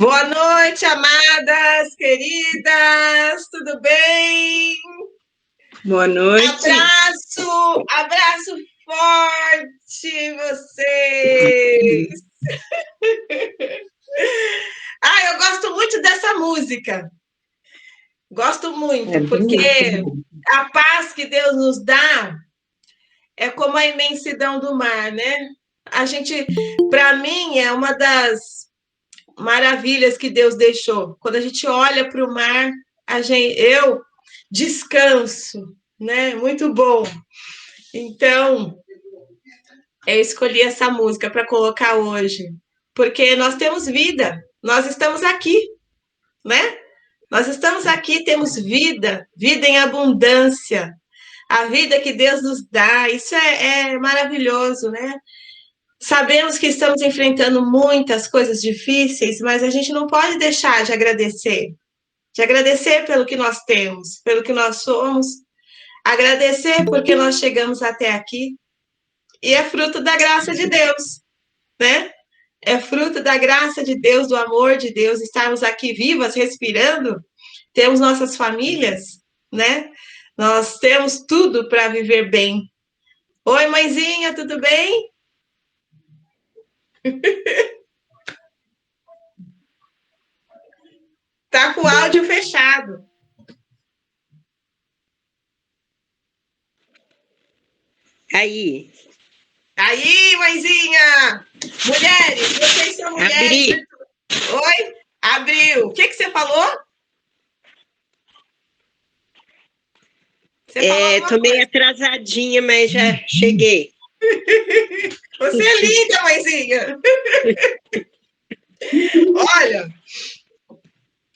Boa noite, amadas, queridas, tudo bem? Boa noite. Abraço forte vocês. Eu gosto muito dessa música. Gosto muito, porque a paz que Deus nos dá é como a imensidão do mar, né? Para mim, é uma das maravilhas que Deus deixou. Quando a gente olha para o mar, eu descanso, né? Muito bom. Então, eu escolhi essa música para colocar hoje, porque nós temos vida, nós estamos aqui, né? Nós estamos aqui, temos vida, vida em abundância, a vida que Deus nos dá, isso é maravilhoso, né? Sabemos que estamos enfrentando muitas coisas difíceis, mas a gente não pode deixar de agradecer pelo que nós temos, pelo que nós somos, agradecer porque nós chegamos até aqui, e é fruto da graça de Deus, né? É fruto da graça de Deus, do amor de Deus, estarmos aqui vivas, respirando, temos nossas famílias, né? Nós temos tudo para viver bem. Oi, mãezinha, tudo bem? Tá com o áudio fechado. Aí, mãezinha! Mulheres, vocês são mulheres. abri. Oi? Abriu. O que você falou? Você falou tô meio atrasadinha, mas já cheguei. Você é linda, mãezinha! Olha,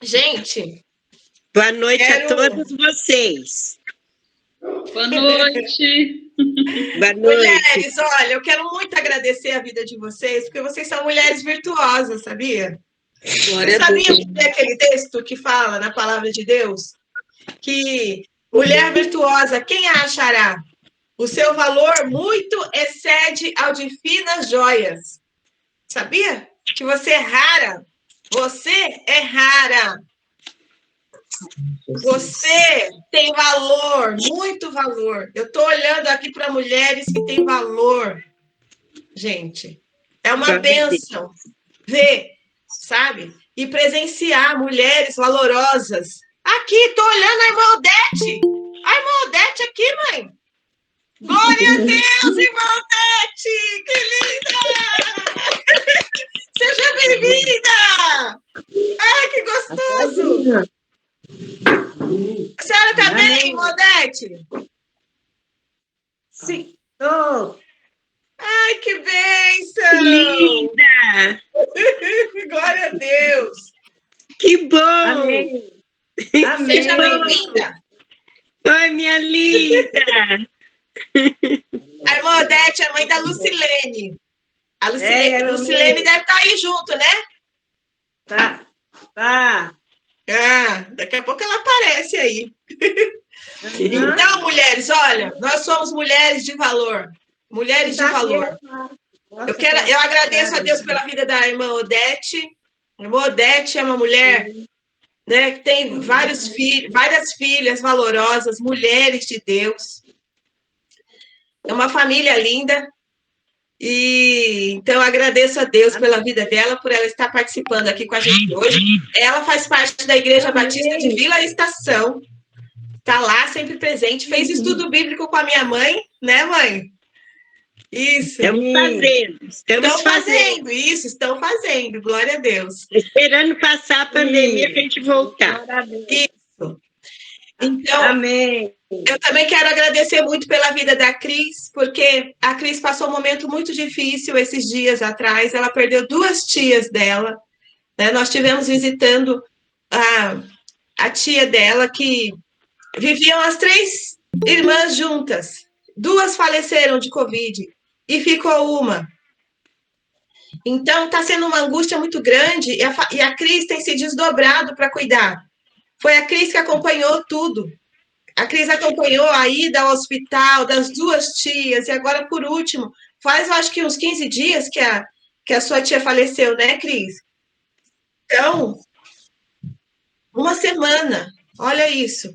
gente... Boa noite a todos vocês. Boa noite. Boa noite. Mulheres, olha, eu quero muito agradecer a vida de vocês, porque vocês são mulheres virtuosas, sabia? Você sabia que tem aquele texto que fala na palavra de Deus que mulher virtuosa, quem a achará? O seu valor muito excede ao de finas joias. Sabia? Que você é rara. Você é rara. Você tem valor, muito valor. Eu estou olhando aqui para mulheres que têm valor. Gente, é uma bênção ver, sabe? E presenciar mulheres valorosas. Aqui, estou olhando a irmã Odete. A irmã Odete aqui, mãe. Glória a Deus, irmã Odete! Que linda! Seja bem-vinda! Ai, que gostoso! A senhora está bem, irmã Odete? Sim. Oh. Ai, que bênção! Que linda! Glória a Deus! Que bom! Amém! Amém. Seja bem-vinda! Oi, minha linda! A irmã Odete é mãe da Lucilene. A Lucilene deve estar aí junto, né? Tá. Daqui a pouco ela aparece aí. Então, mulheres, olha, nós somos mulheres de valor. Mulheres de valor. Eu agradeço a Deus pela vida da irmã Odete. A irmã Odete é uma mulher, né, que tem várias filhas valorosas, mulheres de Deus. É uma família linda. E então eu agradeço a Deus pela vida dela, por ela estar participando aqui com a gente hoje. Ela faz parte da Igreja Batista de Vila Estação. Está lá sempre presente. Fez estudo bíblico com a minha mãe, né, mãe? Isso. Estamos fazendo. Estão fazendo. Glória a Deus. Esperando passar a pandemia para a gente voltar. Isso. Então, amém. Eu também quero agradecer muito pela vida da Cris, porque a Cris passou um momento muito difícil esses dias atrás. Ela perdeu 2 tias dela, né? Nós estivemos visitando a tia dela, que viviam as 3 irmãs juntas. 2 faleceram de Covid e ficou uma. Então, está sendo uma angústia muito grande e a Cris tem se desdobrado para cuidar. Foi a Cris que acompanhou tudo. A Cris acompanhou a ida ao hospital das 2 tias, e agora, por último, faz, eu acho que uns 15 dias que a sua tia faleceu, né, Cris? Então, uma semana, olha isso,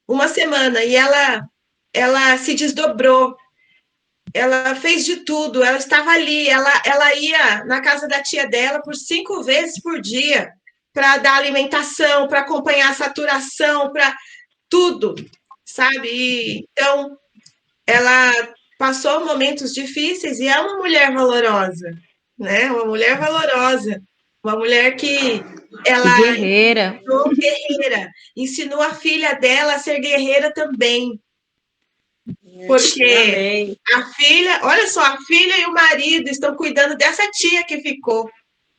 uma semana, e ela se desdobrou, ela fez de tudo, ela estava ali, ela ia na casa da tia dela por 5 vezes por dia para dar alimentação, para acompanhar a saturação, para tudo, sabe? Então, ela passou momentos difíceis e é uma mulher valorosa, né? Uma mulher valorosa, uma mulher que ela guerreira. Guerreira, ensinou a filha dela a ser guerreira também. Porque Amém. a filha, olha só, a filha e o marido estão cuidando dessa tia que ficou.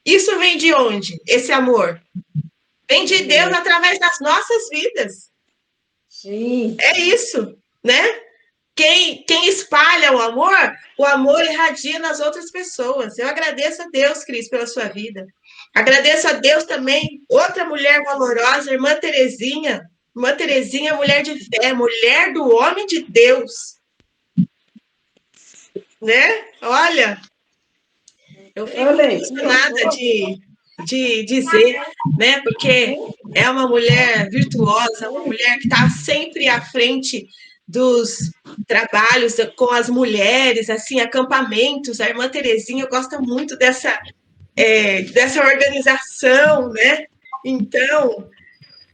Isso vem de onde? Esse amor. Vem de Deus através das nossas vidas. Sim. É isso, né? Quem espalha o amor irradia nas outras pessoas. Eu agradeço a Deus, Cris, pela sua vida. Agradeço a Deus também, outra mulher valorosa, irmã Terezinha. Irmã Terezinha, mulher de fé, mulher do homem de Deus. Né? Olha, eu fico emocionada de dizer, né? Porque é uma mulher virtuosa, uma mulher que está sempre à frente dos trabalhos com as mulheres, assim, acampamentos. A irmã Terezinha gosta muito dessa organização, né? Então,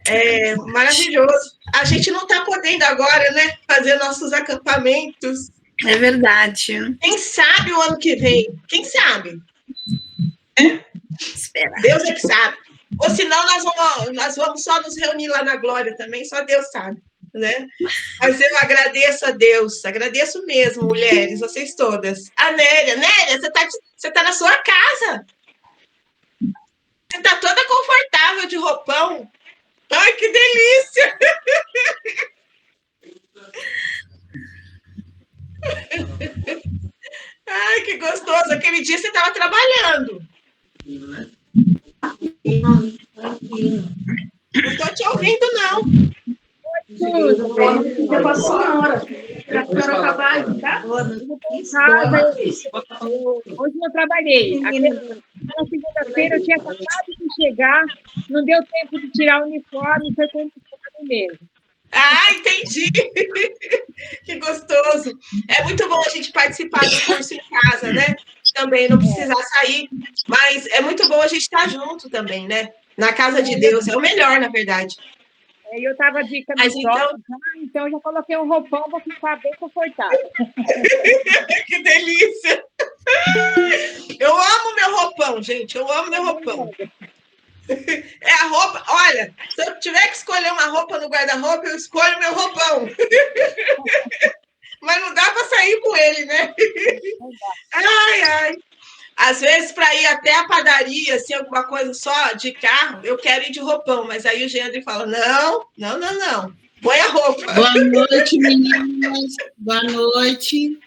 é maravilhoso. A gente não está podendo agora, né, fazer nossos acampamentos. É verdade. Quem sabe o ano que vem? Quem sabe? Espera. Deus é que sabe. Ou senão nós vamos só nos reunir lá na glória também, só Deus sabe, né? Mas eu agradeço a Deus, agradeço mesmo, mulheres, vocês todas. A Nélia, você tá na sua casa. Você tá toda confortável de roupão. Ai, que delícia! Ai, que gostoso. Aquele dia você estava trabalhando. Não estou te ouvindo, não. Fica com a senhora. Para a senhora acabar, tá? Hoje eu trabalhei. Na segunda-feira eu tinha acabado de chegar, não deu tempo de tirar o uniforme, foi com o uniforme mesmo. Ah, entendi. Que gostoso. É muito bom a gente participar do curso em casa, né? Também não precisar sair. Mas é muito bom a gente estar junto também, né? Na casa de Deus. É o melhor, na verdade. Eu estava de camisola, então eu já coloquei um roupão para ficar bem confortável. Que delícia! Eu amo meu roupão, gente. Eu amo meu roupão. É a roupa. Olha, se eu tiver que escolher uma roupa no guarda-roupa, eu escolho meu roupão. Mas não dá para sair com ele, né? Ai, ai. Às vezes, para ir até a padaria, assim, alguma coisa só de carro, eu quero ir de roupão. Mas aí o Gênero fala: não. Põe a roupa. Boa noite, meninas. Boa noite.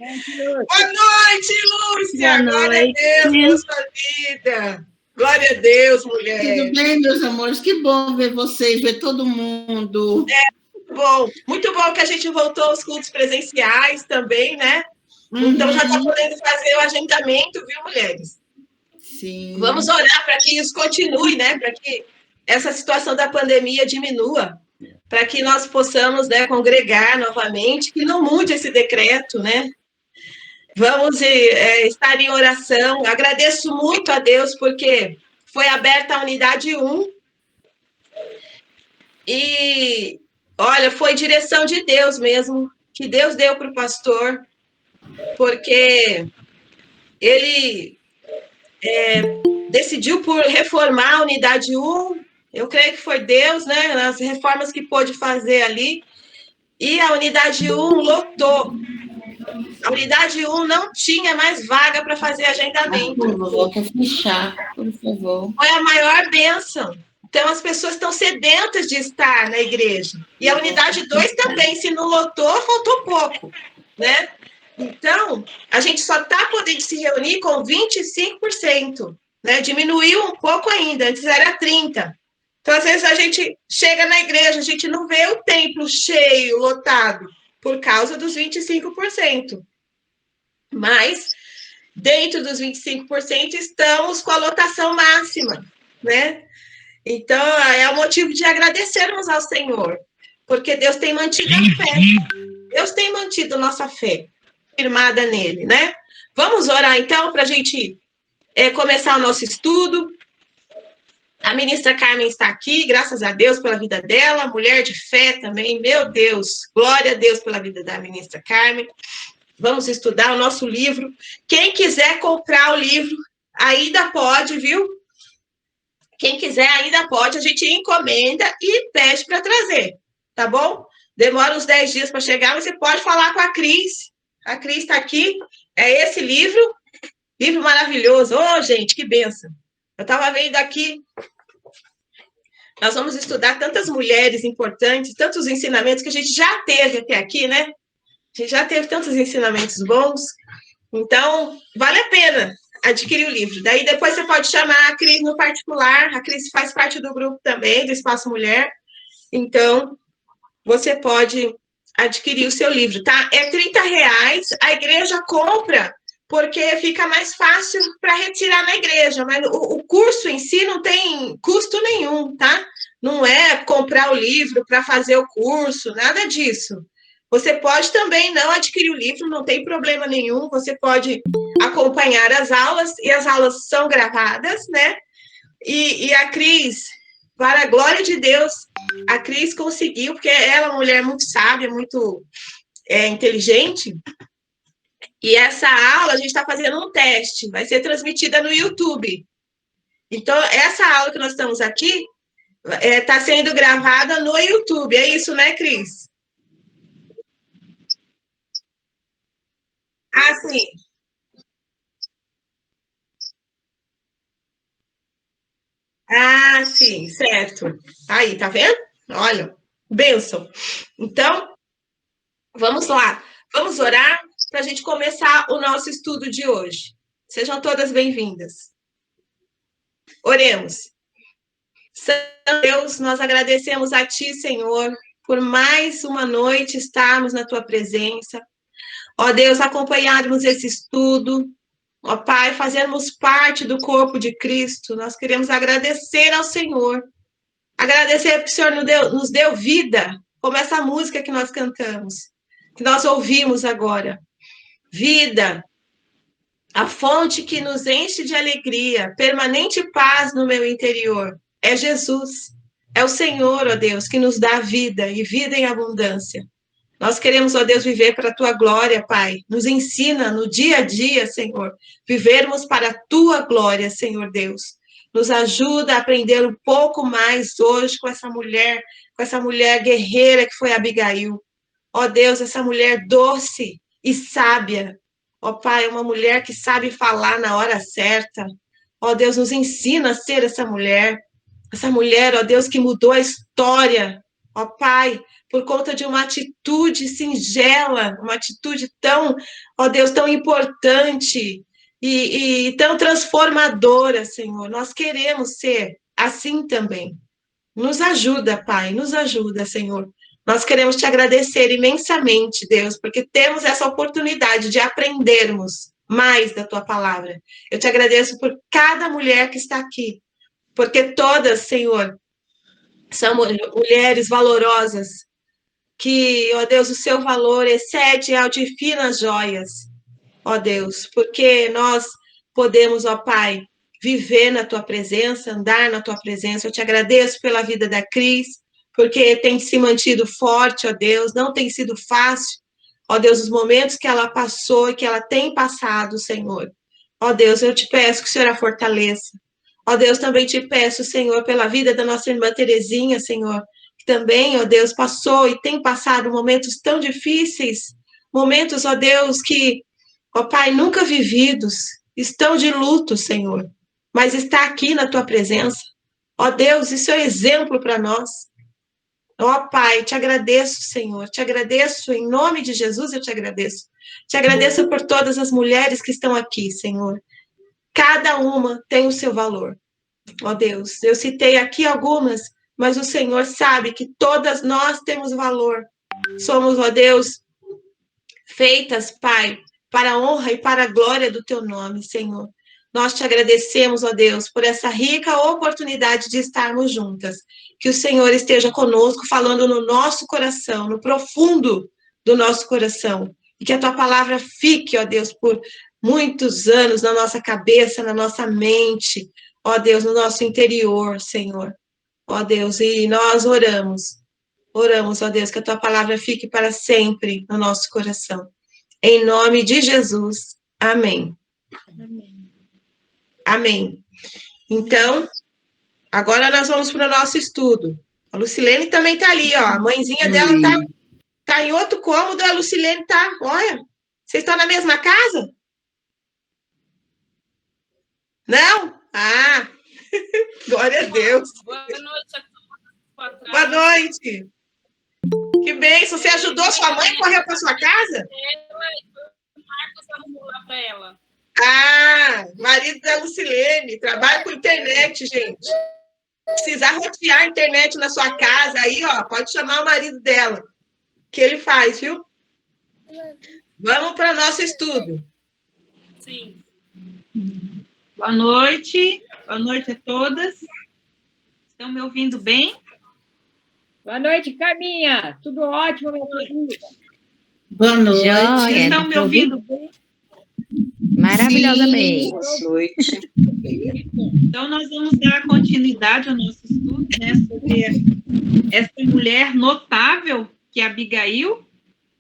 Boa noite, Lúcia. Glória a Deus pela sua vida. Glória a Deus, mulher. Tudo bem, meus amores? Que bom ver vocês, ver todo mundo. Bom, muito bom que a gente voltou aos cultos presenciais também, né? Então já está podendo fazer o agendamento, viu, mulheres? Sim. Vamos orar para que isso continue, né? Para que essa situação da pandemia diminua, para que nós possamos, né, congregar novamente, que não mude esse decreto, né? Vamos estar em oração. Agradeço muito a Deus, porque foi aberta a unidade 1. E, olha, foi direção de Deus mesmo, que Deus deu para o pastor, porque ele decidiu por reformar a unidade 1. Eu creio que foi Deus, né? Nas reformas que pôde fazer ali. E a unidade 1 lotou. A unidade 1 não tinha mais vaga para fazer agendamento. Por favor, quer fechar, por favor. Foi a maior bênção. Então, as pessoas estão sedentas de estar na igreja. E a unidade 2 também, se não lotou, faltou pouco, né? Então, a gente só está podendo se reunir com 25%, né? Diminuiu um pouco ainda, antes era 30%. Então, às vezes, a gente chega na igreja, a gente não vê o templo cheio, lotado, por causa dos 25%. Mas, dentro dos 25%, estamos com a lotação máxima. né? Então, é o motivo de agradecermos ao Senhor, porque Deus tem mantido a fé. Deus tem mantido nossa fé firmada nele, né? Vamos orar, então, para a gente começar o nosso estudo. A ministra Carmen está aqui, graças a Deus pela vida dela, mulher de fé também, meu Deus, glória a Deus pela vida da ministra Carmen. Vamos estudar o nosso livro. Quem quiser comprar o livro, ainda pode, viu? Quem quiser ainda pode, a gente encomenda e pede para trazer, tá bom? Demora uns 10 dias para chegar, mas você pode falar com a Cris. A Cris está aqui, é esse livro maravilhoso. Oh, gente, que bênção. Eu estava vendo aqui, nós vamos estudar tantas mulheres importantes, tantos ensinamentos que a gente já teve até aqui, né? A gente já teve tantos ensinamentos bons, então vale a pena adquirir o livro. Daí depois você pode chamar a Cris no particular, a Cris faz parte do grupo também, do Espaço Mulher, então você pode adquirir o seu livro, tá? É R$30, a igreja compra, porque fica mais fácil para retirar na igreja, mas o curso em si não tem custo nenhum, tá? Não é comprar o livro para fazer o curso, nada disso. Você pode também não adquirir o livro, não tem problema nenhum, você pode acompanhar as aulas, e as aulas são gravadas, né? E a Cris, para a glória de Deus, a Cris conseguiu, porque ela é uma mulher muito sábia, muito inteligente, e essa aula a gente está fazendo um teste, vai ser transmitida no YouTube. Então, essa aula que nós estamos aqui está sendo gravada no YouTube, é isso, né, Cris? Ah, sim. Ah, sim, certo. Aí, tá vendo? Olha, bênção. Então, vamos lá. Vamos orar para a gente começar o nosso estudo de hoje. Sejam todas bem-vindas. Oremos. Santo Deus, nós agradecemos a Ti, Senhor, por mais uma noite estarmos na Tua presença. Ó Deus, acompanharmos esse estudo. Ó Pai, fazermos parte do corpo de Cristo. Nós queremos agradecer ao Senhor. Agradecer porque o Senhor nos deu vida, como essa música que nós cantamos, que nós ouvimos agora. Vida, a fonte que nos enche de alegria, permanente paz no meu interior. É Jesus, é o Senhor, ó Deus, que nos dá vida e vida em abundância. Nós queremos, ó Deus, viver para a Tua glória, Pai. Nos ensina no dia a dia, Senhor, vivermos para a Tua glória, Senhor Deus. Nos ajuda a aprender um pouco mais hoje com essa mulher guerreira que foi Abigail. Ó Deus, essa mulher doce e sábia. Ó Pai, uma mulher que sabe falar na hora certa. Ó Deus, nos ensina a ser essa mulher, ó Deus, que mudou a história. Ó Pai, por conta de uma atitude singela, uma atitude tão, ó Deus, tão importante e tão transformadora, Senhor. Nós queremos ser assim também. Nos ajuda, Pai, nos ajuda, Senhor. Nós queremos te agradecer imensamente, Deus, porque temos essa oportunidade de aprendermos mais da tua palavra. Eu te agradeço por cada mulher que está aqui, porque todas, Senhor, são mulheres valorosas, que, ó Deus, o seu valor excede ao de finas joias, ó Deus, porque nós podemos, ó Pai, viver na tua presença, andar na tua presença. Eu te agradeço pela vida da Cris, porque tem se mantido forte, ó Deus, não tem sido fácil, ó Deus, os momentos que ela passou e que ela tem passado, Senhor. Ó Deus, eu te peço que o Senhor a fortaleça. Ó Deus, também te peço, Senhor, pela vida da nossa irmã Terezinha, Senhor, que também, ó Deus, passou e tem passado momentos tão difíceis, momentos, ó Deus, que, ó Pai, nunca vividos, estão de luto, Senhor, mas está aqui na tua presença. Ó Deus, isso é exemplo para nós. Ó Pai, te agradeço, Senhor, te agradeço, em nome de Jesus eu te agradeço. Te agradeço por todas as mulheres que estão aqui, Senhor. Cada uma tem o seu valor. Ó Deus, eu citei aqui algumas, mas o Senhor sabe que todas nós temos valor. Somos, ó Deus, feitas, Pai, para a honra e para a glória do teu nome, Senhor. Nós te agradecemos, ó Deus, por essa rica oportunidade de estarmos juntas. Que o Senhor esteja conosco, falando no nosso coração, no profundo do nosso coração. E que a tua palavra fique, ó Deus, por muitos anos na nossa cabeça, na nossa mente, ó Deus, no nosso interior, Senhor. Ó Deus, e nós oramos, ó Deus, que a tua palavra fique para sempre no nosso coração. Em nome de Jesus, amém. Amém. Então, agora nós vamos para o nosso estudo. A Lucilene também está ali, ó. A mãezinha dela tá em outro cômodo, a Lucilene tá. Olha, vocês estão na mesma casa? Não? Ah, glória a Deus. Boa noite. Boa noite. Que bênção. Você ajudou sua mãe a correr para sua casa? O Marcos arrumou lá para ela. Ah, marido da Lucilene. Trabalha com internet, gente. Precisar rotear a internet na sua casa, aí, ó, pode chamar o marido dela, que ele faz, viu? Vamos para o nosso estudo. Sim. Boa noite a todas. Estão me ouvindo bem? Boa noite, Caminha. Tudo ótimo, minha querida. Boa noite. Joia, Estão me ouvindo bem? Maravilhosamente. Boa noite. Então, nós vamos dar continuidade ao nosso estudo, né, sobre essa mulher notável, que é Abigail,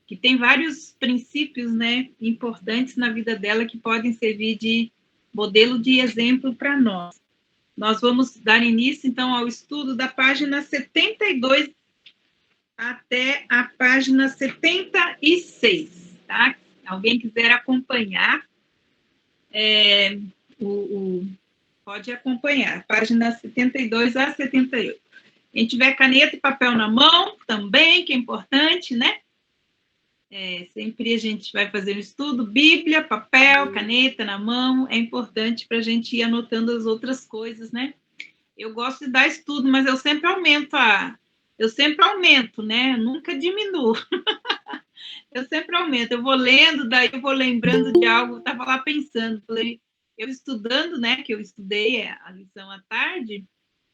que tem vários princípios, né, importantes na vida dela que podem servir de modelo de exemplo para nós. Nós vamos dar início, então, ao estudo da página 72 até a página 76, tá? Alguém quiser acompanhar, pode acompanhar, página 72 a 78. Quem tiver caneta e papel na mão, também, que é importante, né? Sempre a gente vai fazer o estudo, Bíblia, papel, caneta na mão, é importante para a gente ir anotando as outras coisas, né? Eu gosto de dar estudo, mas eu sempre aumento, né? Eu nunca diminuo. Eu sempre aumento, eu vou lendo, daí eu vou lembrando de algo, eu estava lá pensando, falei, eu estudando, né, que eu estudei a lição à tarde,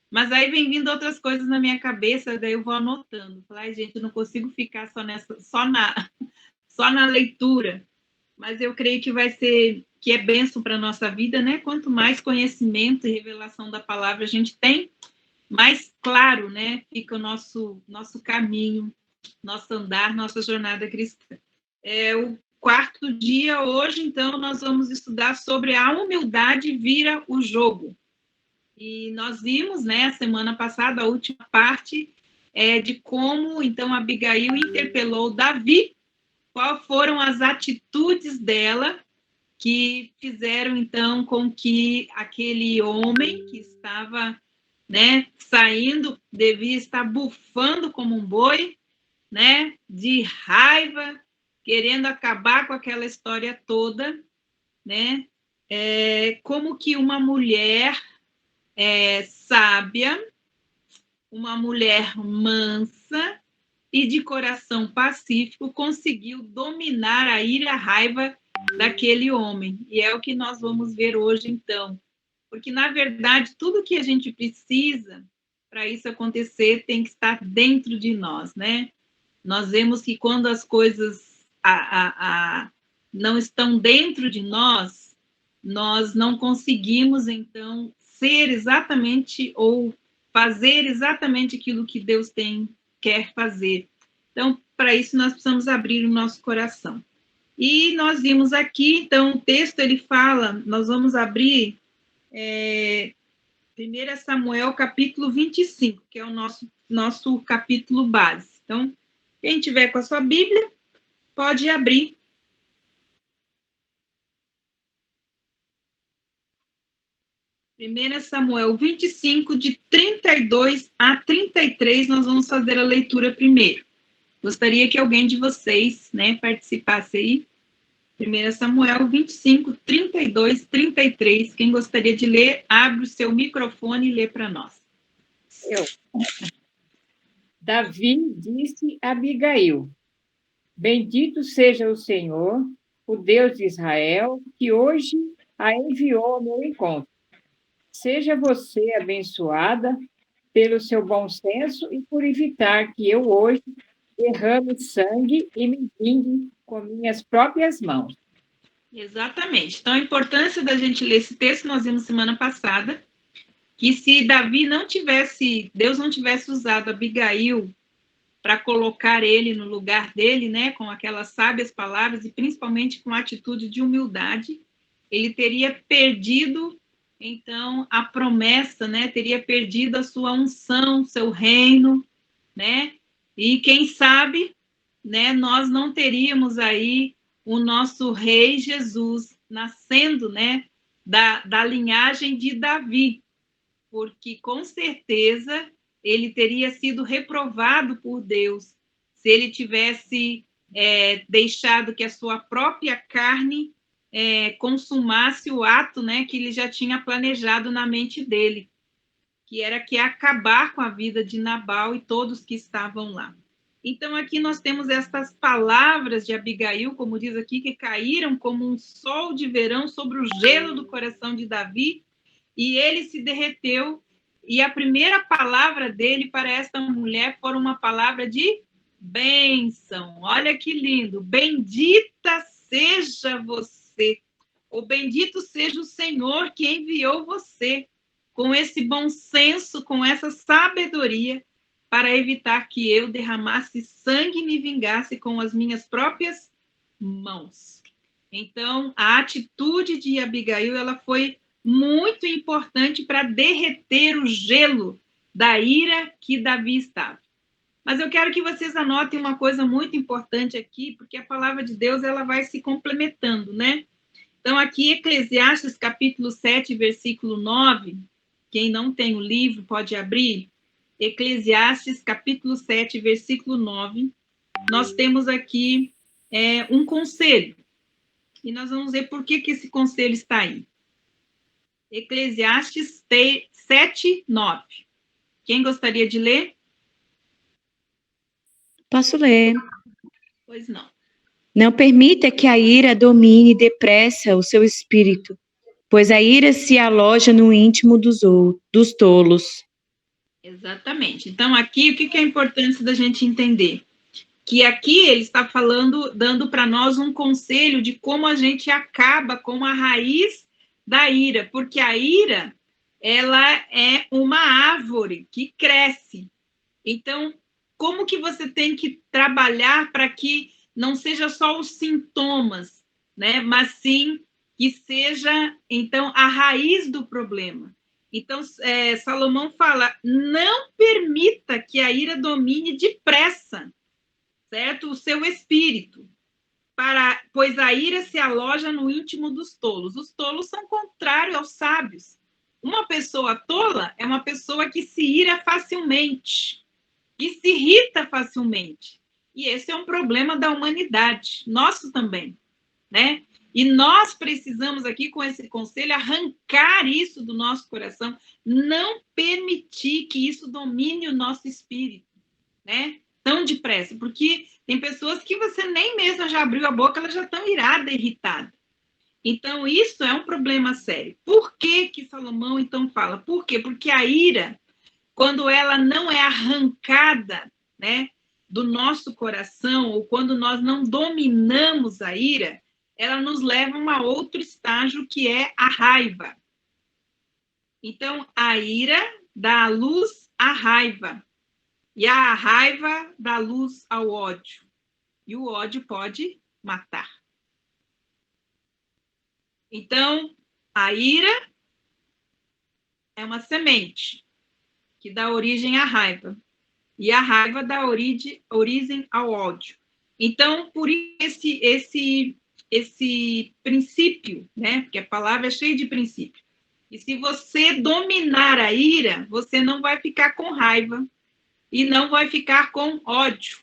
mas aí vem vindo outras coisas na minha cabeça, daí eu vou anotando. Falei, gente, eu não consigo ficar só na leitura, mas eu creio que vai ser, que é bênção para a nossa vida, né? Quanto mais conhecimento e revelação da palavra a gente tem, mais claro, né, fica o nosso caminho, nosso andar, nossa jornada cristã. O quarto dia hoje, então, nós vamos estudar sobre a humildade vira o jogo. E nós vimos, né, semana passada, a última parte, de como, então, Abigail interpelou Davi, quais foram as atitudes dela que fizeram, então, com que aquele homem que estava, né, saindo, devia estar bufando como um boi, né, de raiva, querendo acabar com aquela história toda, né, como que uma mulher sábia, uma mulher mansa e de coração pacífico conseguiu dominar a ira e a raiva daquele homem. E é o que nós vamos ver hoje, então. Porque, na verdade, tudo que a gente precisa para isso acontecer tem que estar dentro de nós, né? Nós vemos que quando as coisas não estão dentro de nós, nós não conseguimos, então, ser exatamente ou fazer exatamente aquilo que Deus quer fazer. Então, para isso, nós precisamos abrir o nosso coração. E nós vimos aqui, então, o texto, ele fala, nós vamos abrir 1 Samuel, capítulo 25, que é o nosso capítulo base. Então, quem tiver com a sua Bíblia, pode abrir. Samuel 25, de 32 a 33, nós vamos fazer a leitura primeiro. Gostaria que alguém de vocês, né, participasse aí. 1 Samuel 25, 32, 33. Quem gostaria de ler, abre o seu microfone e lê para nós. Davi disse a Abigail: Bendito seja o Senhor, o Deus de Israel, que hoje a enviou ao meu encontro. Seja você abençoada pelo seu bom senso e por evitar que eu hoje derrame sangue e me vingue com minhas próprias mãos. Exatamente. Então, a importância da gente ler esse texto, nós vimos semana passada, que se Deus não tivesse usado Abigail para colocar ele no lugar dele, né, com aquelas sábias palavras e principalmente com a atitude de humildade, ele teria perdido, então, a promessa, né, teria perdido a sua unção, seu reino, né, e quem sabe, né, nós não teríamos aí o nosso rei Jesus nascendo, né, da linhagem de Davi, porque com certeza ele teria sido reprovado por Deus se ele tivesse deixado que a sua própria carne consumasse o ato, né, que ele já tinha planejado na mente dele, que era que acabar com a vida de Nabal e todos que estavam lá. Então, aqui nós temos estas palavras de Abigail, como diz aqui, que caíram como um sol de verão sobre o gelo do coração de Davi, e ele se derreteu, e a primeira palavra dele para esta mulher foi uma palavra de bênção. Olha que lindo! Bendita seja você, ou bendito seja o Senhor que enviou você, com esse bom senso, com essa sabedoria, para evitar que eu derramasse sangue e me vingasse com as minhas próprias mãos. Então, a atitude de Abigail, ela foi muito importante para derreter o gelo da ira que Davi estava. Mas eu quero que vocês anotem uma coisa muito importante aqui, porque a palavra de Deus ela vai se complementando, né? Então, aqui, Eclesiastes, capítulo 7, versículo 9, quem não tem o livro pode abrir, Eclesiastes, capítulo 7, versículo 9, nós temos aqui um conselho, e nós vamos ver por que esse conselho está aí. Eclesiastes 7, 9. Quem gostaria de ler? Posso ler. Pois não. Não permita que a ira domine depressa o seu espírito, pois a ira se aloja no íntimo dos tolos. Exatamente. Então, aqui, o que é a importância da gente entender? Que aqui ele está falando, dando para nós um conselho de como a gente acaba com a raiz da ira, porque a ira, ela é uma árvore que cresce. Então, como que você tem que trabalhar para que não seja só os sintomas, né? Mas sim que seja, então, a raiz do problema. Então, Salomão fala, não permita que a ira domine depressa, certo? O seu espírito, pois a ira se aloja no íntimo dos tolos. Os tolos são contrários aos sábios. Uma pessoa tola é uma pessoa que se ira facilmente, que se irrita facilmente. E esse é um problema da humanidade, nosso também, né? E nós precisamos aqui, com esse conselho, arrancar isso do nosso coração, não permitir que isso domine o nosso espírito, né? Tão depressa, porque tem pessoas que você nem mesmo já abriu a boca, elas já estão iradas, irritadas. Então, isso é um problema sério. Por que que Salomão, então, fala? Por quê? Porque a ira, quando ela não é arrancada, né, do nosso coração, ou quando nós não dominamos a ira, ela nos leva a outro estágio, que é a raiva. Então, a ira dá luz à raiva. E a raiva dá luz ao ódio. E o ódio pode matar. Então, a ira é uma semente que dá origem à raiva. E a raiva dá origem ao ódio. Então, por isso esse princípio, né? Porque a palavra é cheia de princípio. E se você dominar a ira, você não vai ficar com raiva e não vai ficar com ódio.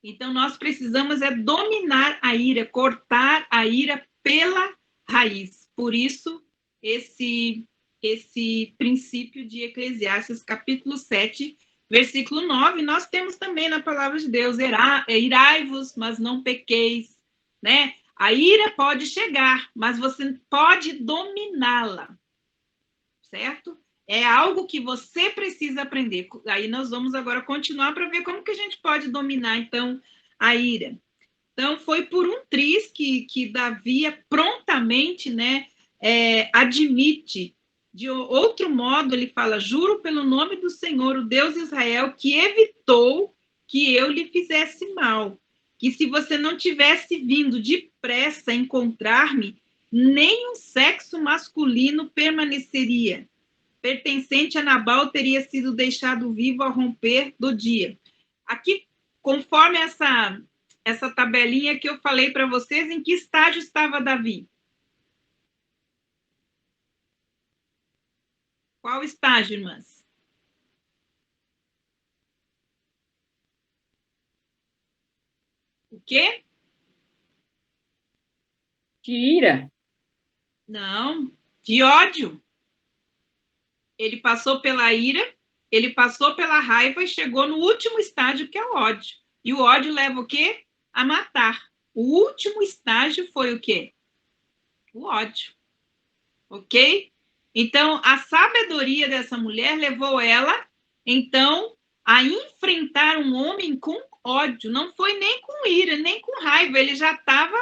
Então, nós precisamos dominar a ira, cortar a ira pela raiz. Por isso, esse princípio de Eclesiastes, capítulo 7, versículo 9, nós temos também na palavra de Deus, irai-vos, mas não pequeis, né? A ira pode chegar, mas você pode dominá-la, certo? É algo que você precisa aprender. Aí nós vamos agora continuar para ver como que a gente pode dominar, então, a ira. Então, foi por um triz que Davi prontamente, né, admite. De outro modo, ele fala, juro pelo nome do Senhor, o Deus de Israel, que evitou que eu lhe fizesse mal, que se você não tivesse vindo depressa encontrar-me, nem um sexo masculino permaneceria. Pertencente a Nabal teria sido deixado vivo ao romper do dia. Aqui, conforme essa tabelinha que eu falei para vocês, em que estágio estava Davi? Qual estágio, irmãs? O quê? De ira. Não, de ódio. Ele passou pela ira, ele passou pela raiva e chegou no último estágio, que é o ódio. E o ódio leva o quê? A matar. O último estágio foi o quê? O ódio. Ok? Então, a sabedoria dessa mulher levou ela, então, a enfrentar um homem com ódio. Não foi nem com ira, nem com raiva. Ele já estava,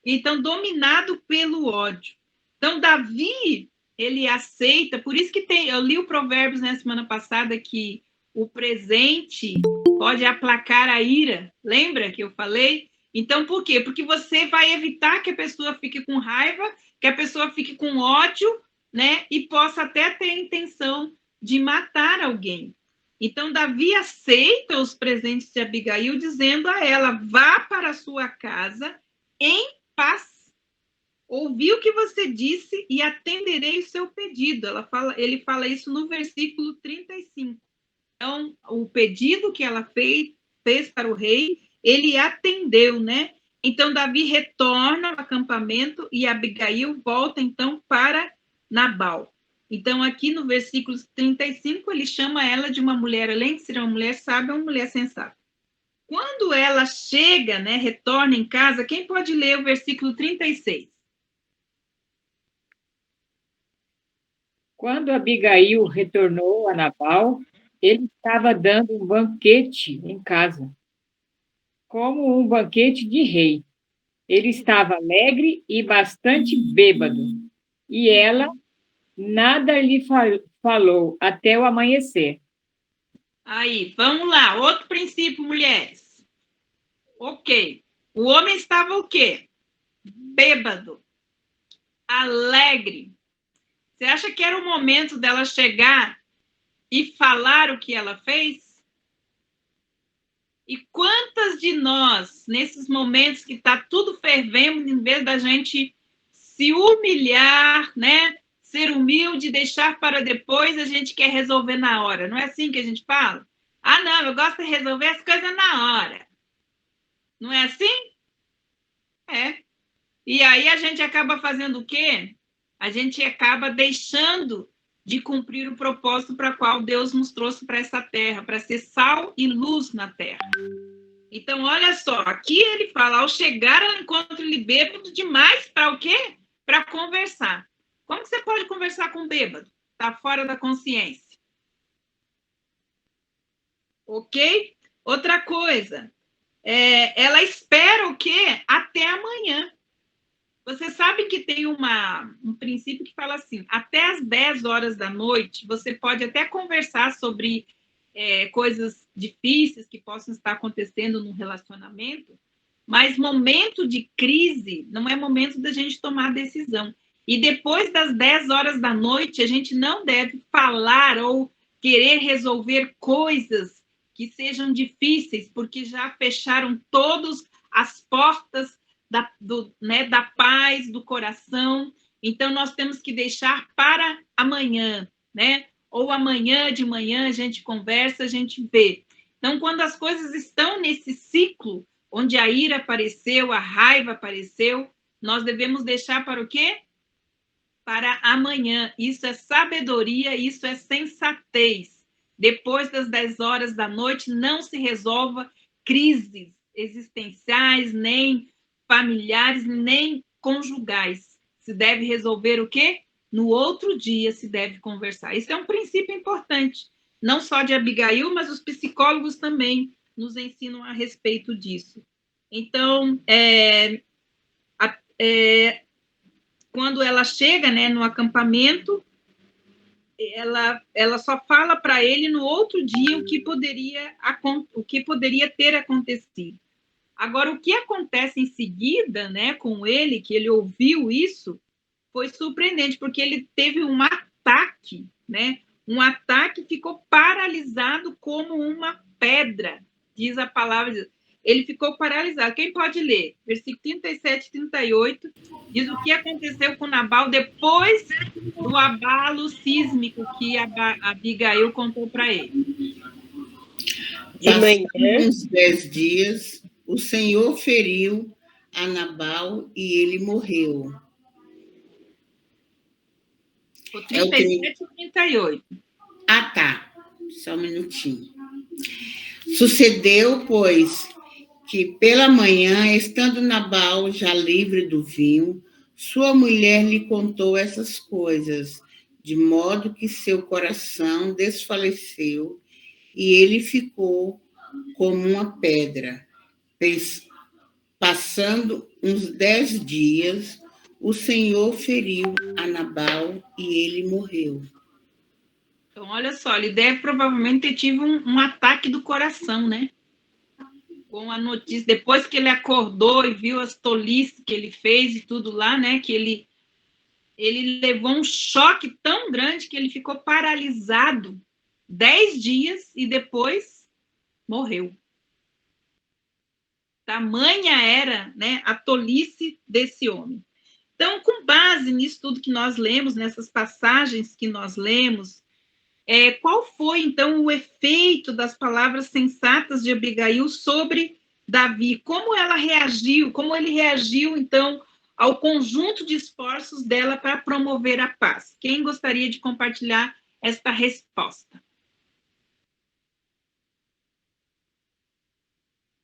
então, dominado pelo ódio. Então, Davi, ele aceita, por isso que eu li o Provérbios na semana passada, que o presente pode aplacar a ira. Lembra que eu falei? Então, por quê? Porque você vai evitar que a pessoa fique com raiva, que a pessoa fique com ódio, né? E possa até ter a intenção de matar alguém. Então, Davi aceita os presentes de Abigail, dizendo a ela, vá para a sua casa em paz. Ouvi o que você disse e atenderei o seu pedido. Ele fala isso no versículo 35. Então, o pedido que ela fez para o rei, ele atendeu, né? Então, Davi retorna ao acampamento e Abigail volta, então, para Nabal. Então, aqui no versículo 35, ele chama ela de uma mulher, além de ser uma mulher sábia, uma mulher sensata. Quando ela chega, né, retorna em casa, quem pode ler o versículo 36? Quando Abigail retornou a Nabal, ele estava dando um banquete em casa, como um banquete de rei. Ele estava alegre e bastante bêbado, e ela nada lhe falou até o amanhecer. Aí, vamos lá, outro princípio, mulheres. Ok. O homem estava o quê? Bêbado, alegre. Você acha que era o momento dela chegar e falar o que ela fez? E quantas de nós, nesses momentos que está tudo fervendo, em vez da gente se humilhar, né? Ser humilde, deixar para depois, a gente quer resolver na hora. Não é assim que a gente fala? Ah, não, eu gosto de resolver as coisas na hora. Não é assim? É. E aí a gente acaba fazendo o quê? A gente acaba deixando de cumprir o propósito para o qual Deus nos trouxe para essa terra, para ser sal e luz na terra. Então, olha só, aqui ele fala, ao chegar ao encontro ele bêbado demais, para o quê? Para conversar. Como que você pode conversar com um bêbado? Está fora da consciência. Ok? Outra coisa, ela espera o quê? Até amanhã. Você sabe que tem um princípio que fala assim, até as 10 horas da noite, você pode até conversar sobre coisas difíceis que possam estar acontecendo no relacionamento, mas momento de crise não é momento da gente tomar decisão. E depois das 10 horas da noite, a gente não deve falar ou querer resolver coisas que sejam difíceis, porque já fecharam todas as portas da paz, do coração. Então, nós temos que deixar para amanhã, né? Ou amanhã de manhã a gente conversa, a gente vê. Então, quando as coisas estão nesse ciclo, onde a ira apareceu, a raiva apareceu, nós devemos deixar para o quê? Para amanhã. Isso é sabedoria, isso é sensatez. Depois das 10 horas da noite, não se resolva crises existenciais, nem familiares, nem conjugais. Se deve resolver o quê? No outro dia se deve conversar. Isso é um princípio importante, não só de Abigail, mas os psicólogos também nos ensinam a respeito disso. Então, quando ela chega, né, no acampamento, ela só fala para ele no outro dia o que poderia ter acontecido. Agora, o que acontece em seguida, né, com ele, que ele ouviu isso, foi surpreendente, porque ele teve um ataque, né? Um ataque, ficou paralisado como uma pedra, diz a palavra de Deus. Ele ficou paralisado. Quem pode ler? Versículo 37 e 38, diz o que aconteceu com Nabal depois do abalo sísmico que a Abigail contou para ele. De manhã. Uns 10 dias, o Senhor feriu a Nabal e ele morreu. O 37 e 38. Ah, tá. Só um minutinho. Sucedeu, pois, que pela manhã, estando Nabal já livre do vinho, sua mulher lhe contou essas coisas, de modo que seu coração desfaleceu e ele ficou como uma pedra. Passando uns 10 dias, o Senhor feriu a Nabal e ele morreu. Então, olha só, ele deve provavelmente ter tido um ataque do coração, né? Com a notícia, depois que ele acordou e viu as tolices que ele fez e tudo lá, né? Que ele levou um choque tão grande que ele ficou paralisado 10 dias e depois morreu. Tamanha era, né, a tolice desse homem. Então, com base nisso tudo que nós lemos, nessas passagens que nós lemos, qual foi, então, o efeito das palavras sensatas de Abigail sobre Davi? Como ela reagiu, como ele reagiu, então, ao conjunto de esforços dela para promover a paz? Quem gostaria de compartilhar esta resposta?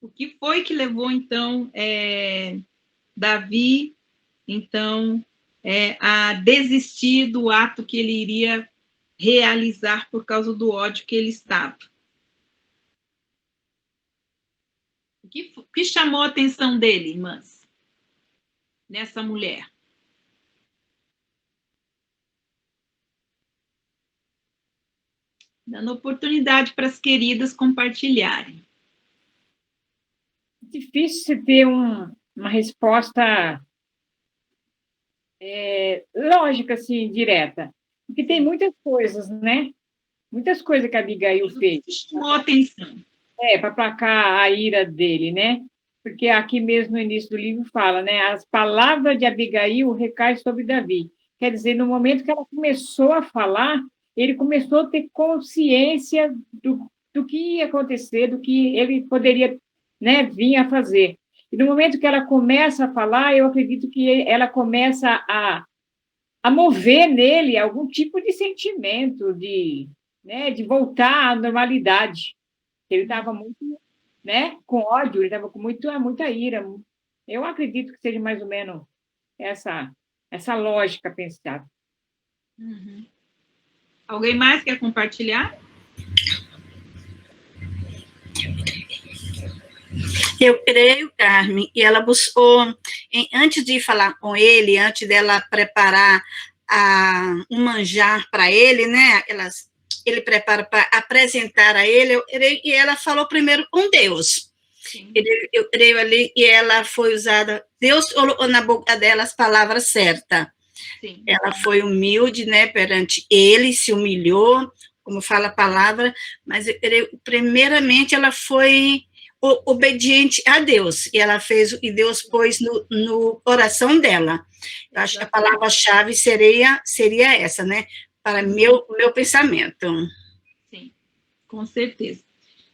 O que foi que levou, então, Davi, então, a desistir do ato que ele iria realizar por causa do ódio que ele estava? O que chamou a atenção dele, irmãs, nessa mulher? Dando oportunidade para as queridas compartilharem. Difícil você ter uma resposta lógica, assim, direta. Porque tem muitas coisas, né? Muitas coisas que a Abigail fez. Chamou a atenção. Para aplacar a ira dele, né? Porque aqui mesmo no início do livro fala, né? As palavras de Abigail recaem sobre Davi. Quer dizer, no momento que ela começou a falar, ele começou a ter consciência do que ia acontecer, do que ele poderia, né, vir a fazer. E no momento que ela começa a falar, eu acredito que ela começa a mover nele algum tipo de sentimento, de voltar à normalidade. Ele estava muito, né, com ódio, ele estava com muita ira. Eu acredito que seja mais ou menos essa lógica pensada. Uhum. Alguém mais quer compartilhar? Eu creio, Carmen, e ela buscou, antes de falar com ele, antes dela preparar um manjar para ele, né? Ele prepara para apresentar a ele, e ela falou primeiro com Deus. Eu creio ali, e ela foi usada, Deus colocou na boca dela as palavras certas. Sim. Ela foi humilde, né, perante ele, se humilhou, como fala a palavra, mas eu creio, primeiramente ela foi obediente a Deus, e ela fez, e Deus pôs no coração dela. Eu acho que a palavra-chave seria essa, né, para meu pensamento. Sim, com certeza.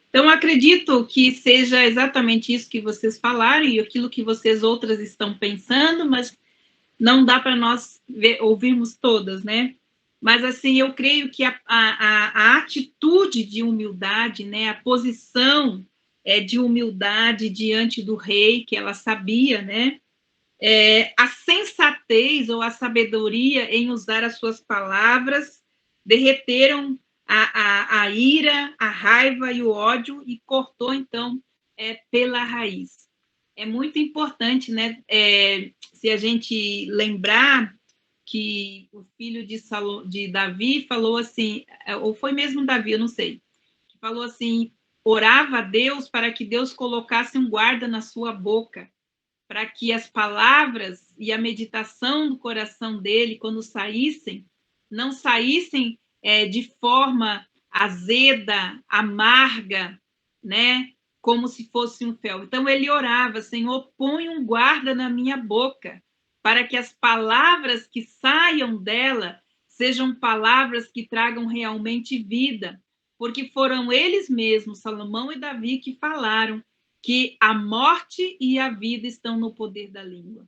Então, acredito que seja exatamente isso que vocês falaram, e aquilo que vocês outras estão pensando, mas não dá para nós ouvirmos todas, né? Mas, assim, eu creio que a atitude de humildade, né, a posição de humildade diante do rei, que ela sabia, né, A sensatez ou a sabedoria em usar as suas palavras derreteram a ira, a raiva e o ódio e cortou, então, pela raiz. É muito importante, né? Se a gente lembrar que o filho de Davi falou assim, ou foi mesmo Davi, eu não sei, que falou assim, orava a Deus para que Deus colocasse um guarda na sua boca, para que as palavras e a meditação do coração dele, quando saíssem, não saíssem de forma azeda, amarga, né? Como se fosse um fel. Então, ele orava, Senhor, põe um guarda na minha boca, para que as palavras que saiam dela sejam palavras que tragam realmente vida, porque foram eles mesmos, Salomão e Davi, que falaram que a morte e a vida estão no poder da língua.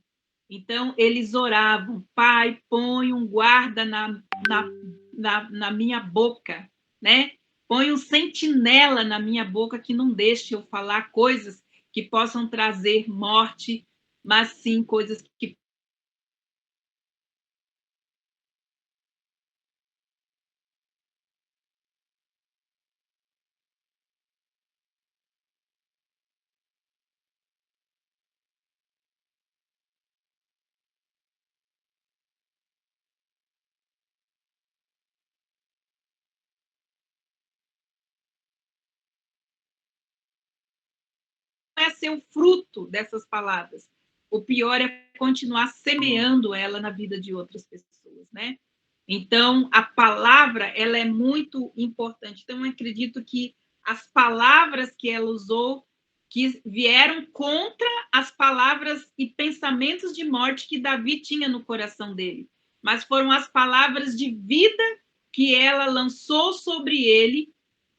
Então, eles oravam, Pai, põe um guarda na minha boca, né? Põe um sentinela na minha boca que não deixe eu falar coisas que possam trazer morte, mas sim coisas que é ser o fruto dessas palavras. O pior é continuar semeando ela na vida de outras pessoas, né? Então, a palavra, ela é muito importante. Então, eu acredito que as palavras que ela usou, que vieram contra as palavras e pensamentos de morte que Davi tinha no coração dele, mas foram as palavras de vida que ela lançou sobre ele,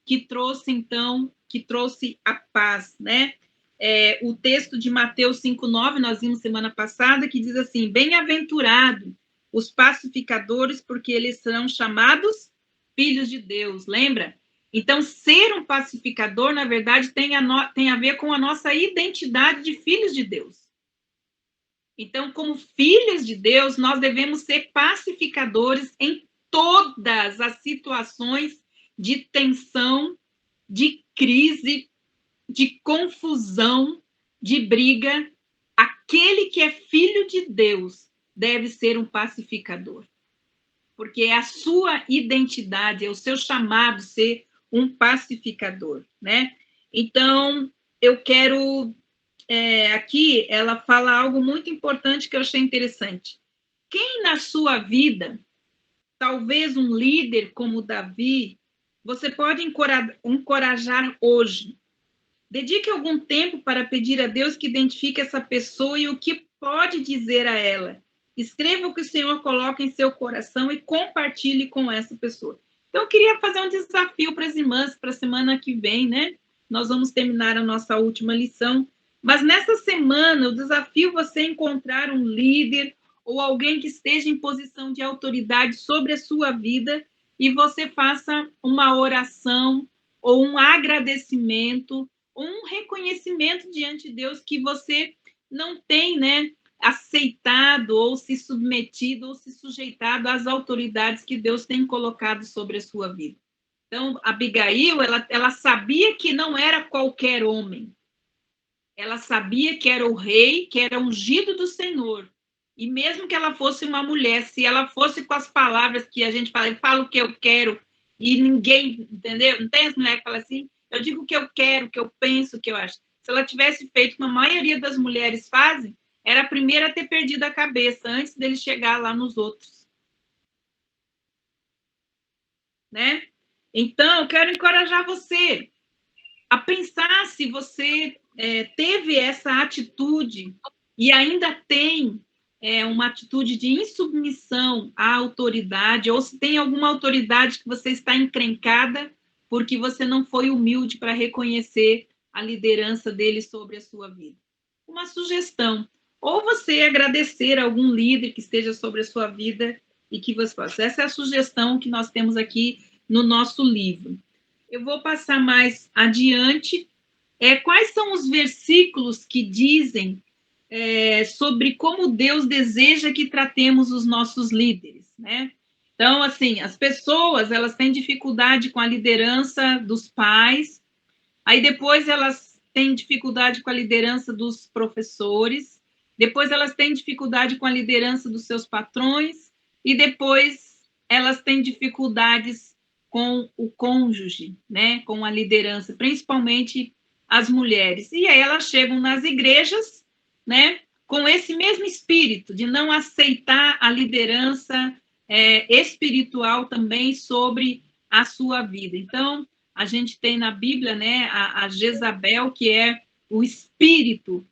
que trouxe, então, a paz, né? O texto de Mateus 5,9, nós vimos semana passada, que diz assim, bem-aventurado os pacificadores, porque eles serão chamados filhos de Deus, lembra? Então, ser um pacificador, na verdade, tem a ver com a nossa identidade de filhos de Deus. Então, como filhos de Deus, nós devemos ser pacificadores em todas as situações de tensão, de crise, de confusão, de briga. Aquele que é filho de Deus deve ser um pacificador, porque é a sua identidade, é o seu chamado ser um pacificador, né? Então, eu quero... aqui, ela fala algo muito importante que eu achei interessante. Quem na sua vida, talvez um líder como Davi, você pode encorajar hoje? Dedique algum tempo para pedir a Deus que identifique essa pessoa e o que pode dizer a ela. Escreva o que o Senhor coloca em seu coração e compartilhe com essa pessoa. Então, eu queria fazer um desafio para as irmãs para a semana que vem, né? Nós vamos terminar a nossa última lição. Mas nessa semana, o desafio é você encontrar um líder ou alguém que esteja em posição de autoridade sobre a sua vida e você faça uma oração ou um agradecimento, um reconhecimento diante de Deus que você não tem, né, aceitado ou se submetido ou se sujeitado às autoridades que Deus tem colocado sobre a sua vida. Então, Abigail, ela sabia que não era qualquer homem. Ela sabia que era o rei, que era ungido do Senhor. E mesmo que ela fosse uma mulher, se ela fosse com as palavras que a gente fala, eu falo o que eu quero, e ninguém, entendeu? Não tem as mulheres que falam assim, eu digo o que eu quero, o que eu penso, o que eu acho. Se ela tivesse feito como a maioria das mulheres fazem, era a primeira a ter perdido a cabeça, antes dele chegar lá nos outros. Né? Então, eu quero encorajar você a pensar se você teve essa atitude e ainda tem uma atitude de insubmissão à autoridade, ou se tem alguma autoridade que você está encrencada porque você não foi humilde para reconhecer a liderança dele sobre a sua vida. Uma sugestão, ou você agradecer a algum líder que esteja sobre a sua vida e que você faça. Essa é a sugestão que nós temos aqui no nosso livro. Eu vou passar mais adiante. Quais são os versículos que dizem sobre como Deus deseja que tratemos os nossos líderes, né? Então, assim, as pessoas, elas têm dificuldade com a liderança dos pais, aí depois elas têm dificuldade com a liderança dos professores, depois elas têm dificuldade com a liderança dos seus patrões, e depois elas têm dificuldades com o cônjuge, né? Com a liderança, principalmente as mulheres. E aí elas chegam nas igrejas, né? Com esse mesmo espírito de não aceitar a liderança espiritual também sobre a sua vida. Então, a gente tem na Bíblia, né, a Jezabel, que é o espírito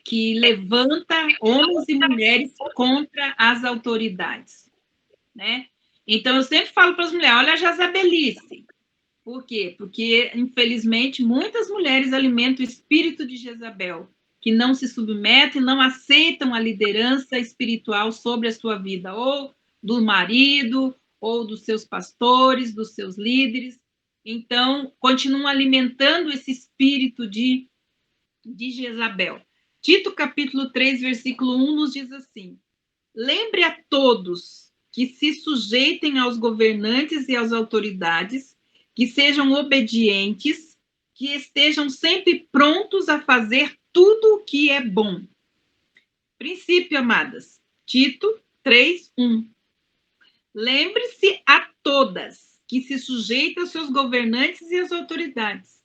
que levanta homens e mulheres contra as autoridades, né? Então, eu sempre falo para as mulheres, olha a Jezabelice. Por quê? Porque, infelizmente, muitas mulheres alimentam o espírito de Jezabel, que não se submetem, não aceitam a liderança espiritual sobre a sua vida, ou do marido, ou dos seus pastores, dos seus líderes. Então, continuam alimentando esse espírito de Jezabel. Tito, capítulo 3, versículo 1, nos diz assim: lembre a todos que se sujeitem aos governantes e às autoridades, que sejam obedientes, que estejam sempre prontos a fazer tudo o que é bom. Princípio, amadas. Tito 3, 1. Lembre-se a todas que se sujeitem aos seus governantes e às autoridades,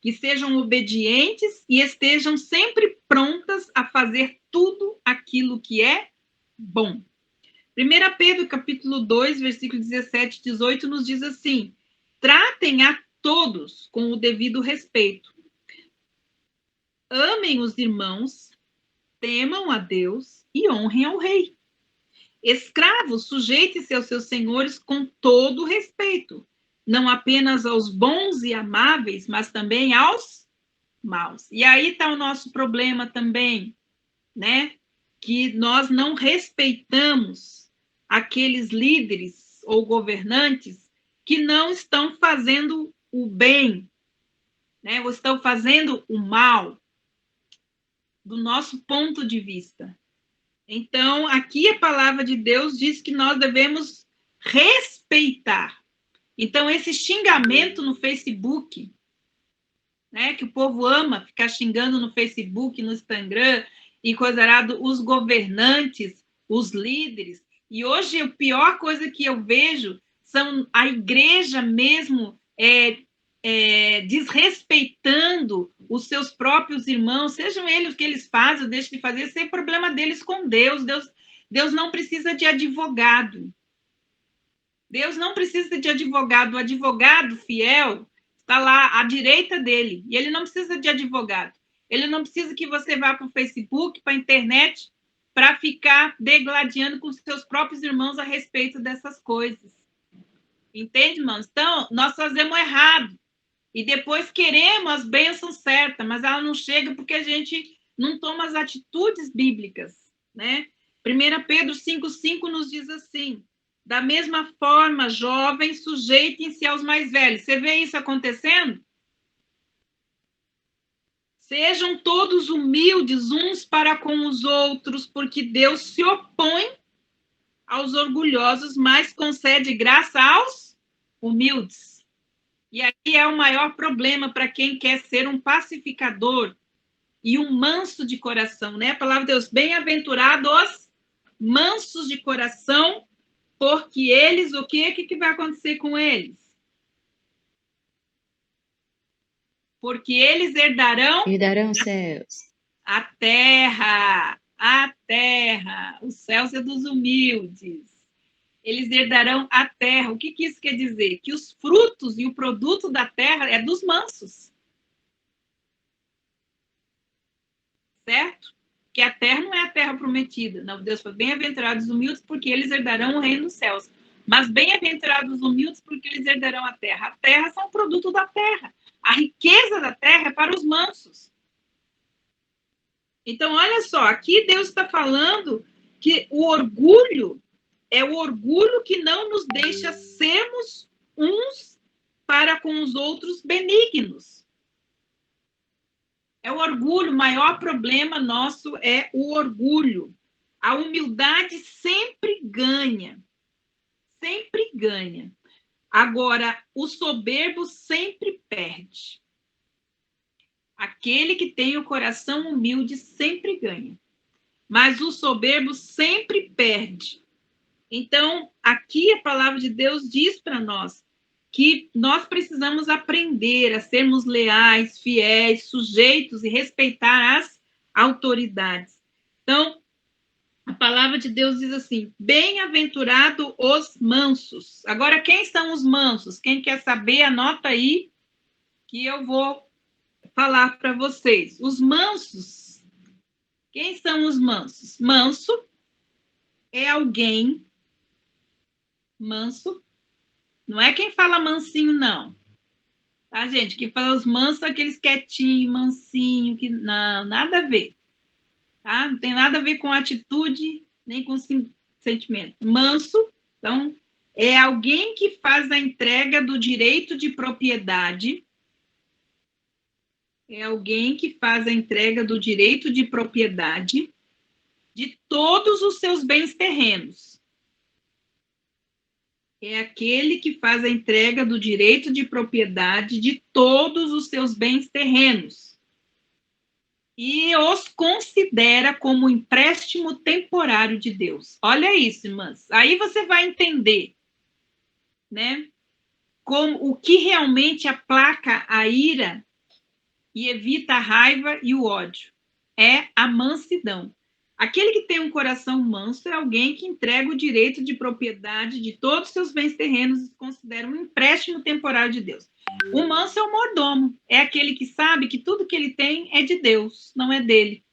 que sejam obedientes e estejam sempre prontas a fazer tudo aquilo que é bom. 1 Pedro, capítulo 2, versículo 17 e 18, nos diz assim: tratem a todos com o devido respeito. Amem os irmãos, temam a Deus e honrem ao rei. Escravos, sujeitem-se aos seus senhores com todo respeito, não apenas aos bons e amáveis, mas também aos maus. E aí está o nosso problema também, né? Que nós não respeitamos aqueles líderes ou governantes que não estão fazendo o bem, né? Ou estão fazendo o mal, do nosso ponto de vista. Então, aqui a palavra de Deus diz que nós devemos respeitar. Então, esse xingamento no Facebook, né, que o povo ama ficar xingando no Facebook, no Instagram, e coisa errada, os governantes, os líderes. E hoje a pior coisa que eu vejo são a igreja mesmo desrespeitando os seus próprios irmãos, sejam eles o que eles fazem ou deixam de fazer, sem problema deles com Deus. Deus não precisa de advogado. Deus não precisa de advogado. O advogado fiel está lá à direita dele, e ele não precisa de advogado. Ele não precisa que você vá para o Facebook, para a internet, para ficar degladiando com seus próprios irmãos a respeito dessas coisas. Entende, irmãos? Então, nós fazemos errado. E depois queremos as bênçãos certas, mas ela não chega porque a gente não toma as atitudes bíblicas, né? 1 Pedro 5,5 nos diz assim: da mesma forma, jovens, sujeitem-se aos mais velhos. Você vê isso acontecendo? Sejam todos humildes uns para com os outros, porque Deus se opõe aos orgulhosos, mas concede graça aos humildes. E aí é o maior problema para quem quer ser um pacificador e um manso de coração, né? A palavra de Deus, bem-aventurados mansos de coração, porque eles, o que vai acontecer com eles? Porque eles herdarão céus. A terra, os céus é dos humildes. Eles herdarão a terra. O que isso quer dizer? Que os frutos e o produto da terra é dos mansos. Certo? Que a terra não é a terra prometida. Não, Deus foi bem-aventurados os humildes, porque eles herdarão o reino dos céus. Mas bem-aventurados os humildes, porque eles herdarão a terra. A terra são o produto da terra. A riqueza da terra é para os mansos. Então, olha só, aqui Deus está falando que o orgulho é o orgulho que não nos deixa sermos uns para com os outros benignos. É o orgulho, o maior problema nosso é o orgulho. A humildade sempre ganha. Sempre ganha. Agora, o soberbo sempre perde. Aquele que tem o coração humilde sempre ganha. Mas o soberbo sempre perde. Então, aqui a palavra de Deus diz para nós que nós precisamos aprender a sermos leais, fiéis, sujeitos e respeitar as autoridades. Então, a palavra de Deus diz assim: bem-aventurado os mansos. Agora, quem são os mansos? Quem quer saber, anota aí que eu vou falar para vocês. Os mansos. Quem são os mansos? Manso é alguém manso. Não é quem fala mansinho, não. Tá, gente? Quem fala os mansos são aqueles quietinhos, mansinho, que não, nada a ver. Tá? Não tem nada a ver com atitude, nem com sentimento. Manso, então, é alguém que faz a entrega do direito de propriedade. É alguém que faz a entrega do direito de propriedade de todos os seus bens terrenos. É aquele que faz a entrega do direito de propriedade de todos os seus bens terrenos e os considera como empréstimo temporário de Deus. Olha isso, irmãs. Aí você vai entender, né, como o que realmente aplaca a ira e evita a raiva e o ódio. É a mansidão. Aquele que tem um coração manso é alguém que entrega o direito de propriedade de todos os seus bens terrenos e considera um empréstimo temporário de Deus. O manso é o mordomo. É aquele que sabe que tudo que ele tem é de Deus, não é dele.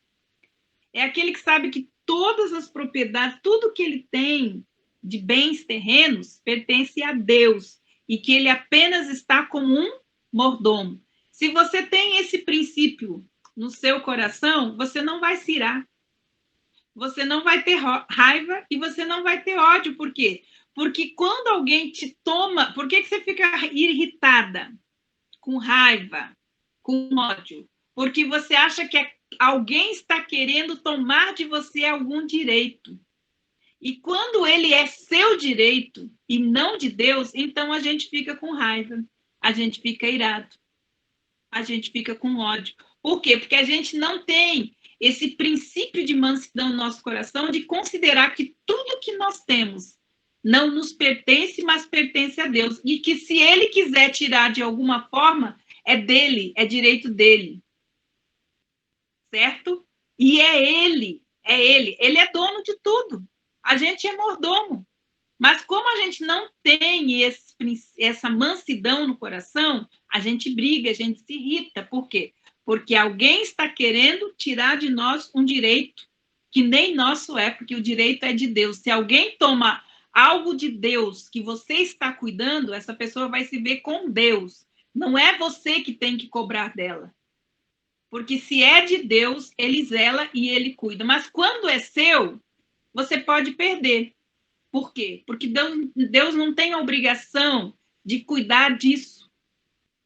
É aquele que sabe que todas as propriedades, tudo que ele tem de bens terrenos pertence a Deus e que ele apenas está como um mordomo. Se você tem esse princípio no seu coração, você não vai se irar. Você não vai ter raiva e você não vai ter ódio. Por quê? Porque quando alguém te toma... Por que você fica irritada? Com raiva, com ódio? Porque você acha que alguém está querendo tomar de você algum direito. E quando ele é seu direito e não de Deus, então a gente fica com raiva, a gente fica irado, a gente fica com ódio. Por quê? Porque a gente não tem esse princípio de mansidão no nosso coração, de considerar que tudo que nós temos não nos pertence, mas pertence a Deus. E que se ele quiser tirar de alguma forma, é dele, é direito dele. Certo? E é ele. Ele é dono de tudo. A gente é mordomo. Mas como a gente não tem essa mansidão no coração, a gente briga, a gente se irrita. Por quê? Porque alguém está querendo tirar de nós um direito que nem nosso é, porque o direito é de Deus. Se alguém toma algo de Deus que você está cuidando, essa pessoa vai se ver com Deus. Não é você que tem que cobrar dela. Porque se é de Deus, ele zela e ele cuida. Mas quando é seu, você pode perder. Por quê? Porque Deus não tem a obrigação de cuidar disso,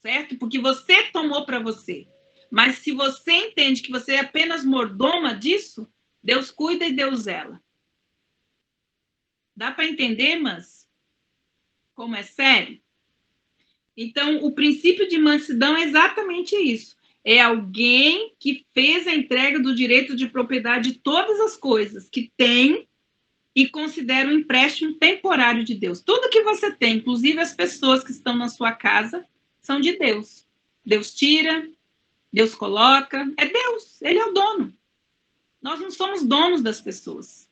certo? Porque você tomou para você. Mas se você entende que você é apenas mordoma disso, Deus cuida e Deus zela. Dá para entender, mas como é sério? Então, o princípio de mansidão é exatamente isso. É alguém que fez a entrega do direito de propriedade de todas as coisas que tem e considera um empréstimo temporário de Deus. Tudo que você tem, inclusive as pessoas que estão na sua casa, são de Deus. Deus tira, Deus coloca, é Deus, ele é o dono. Nós não somos donos das pessoas.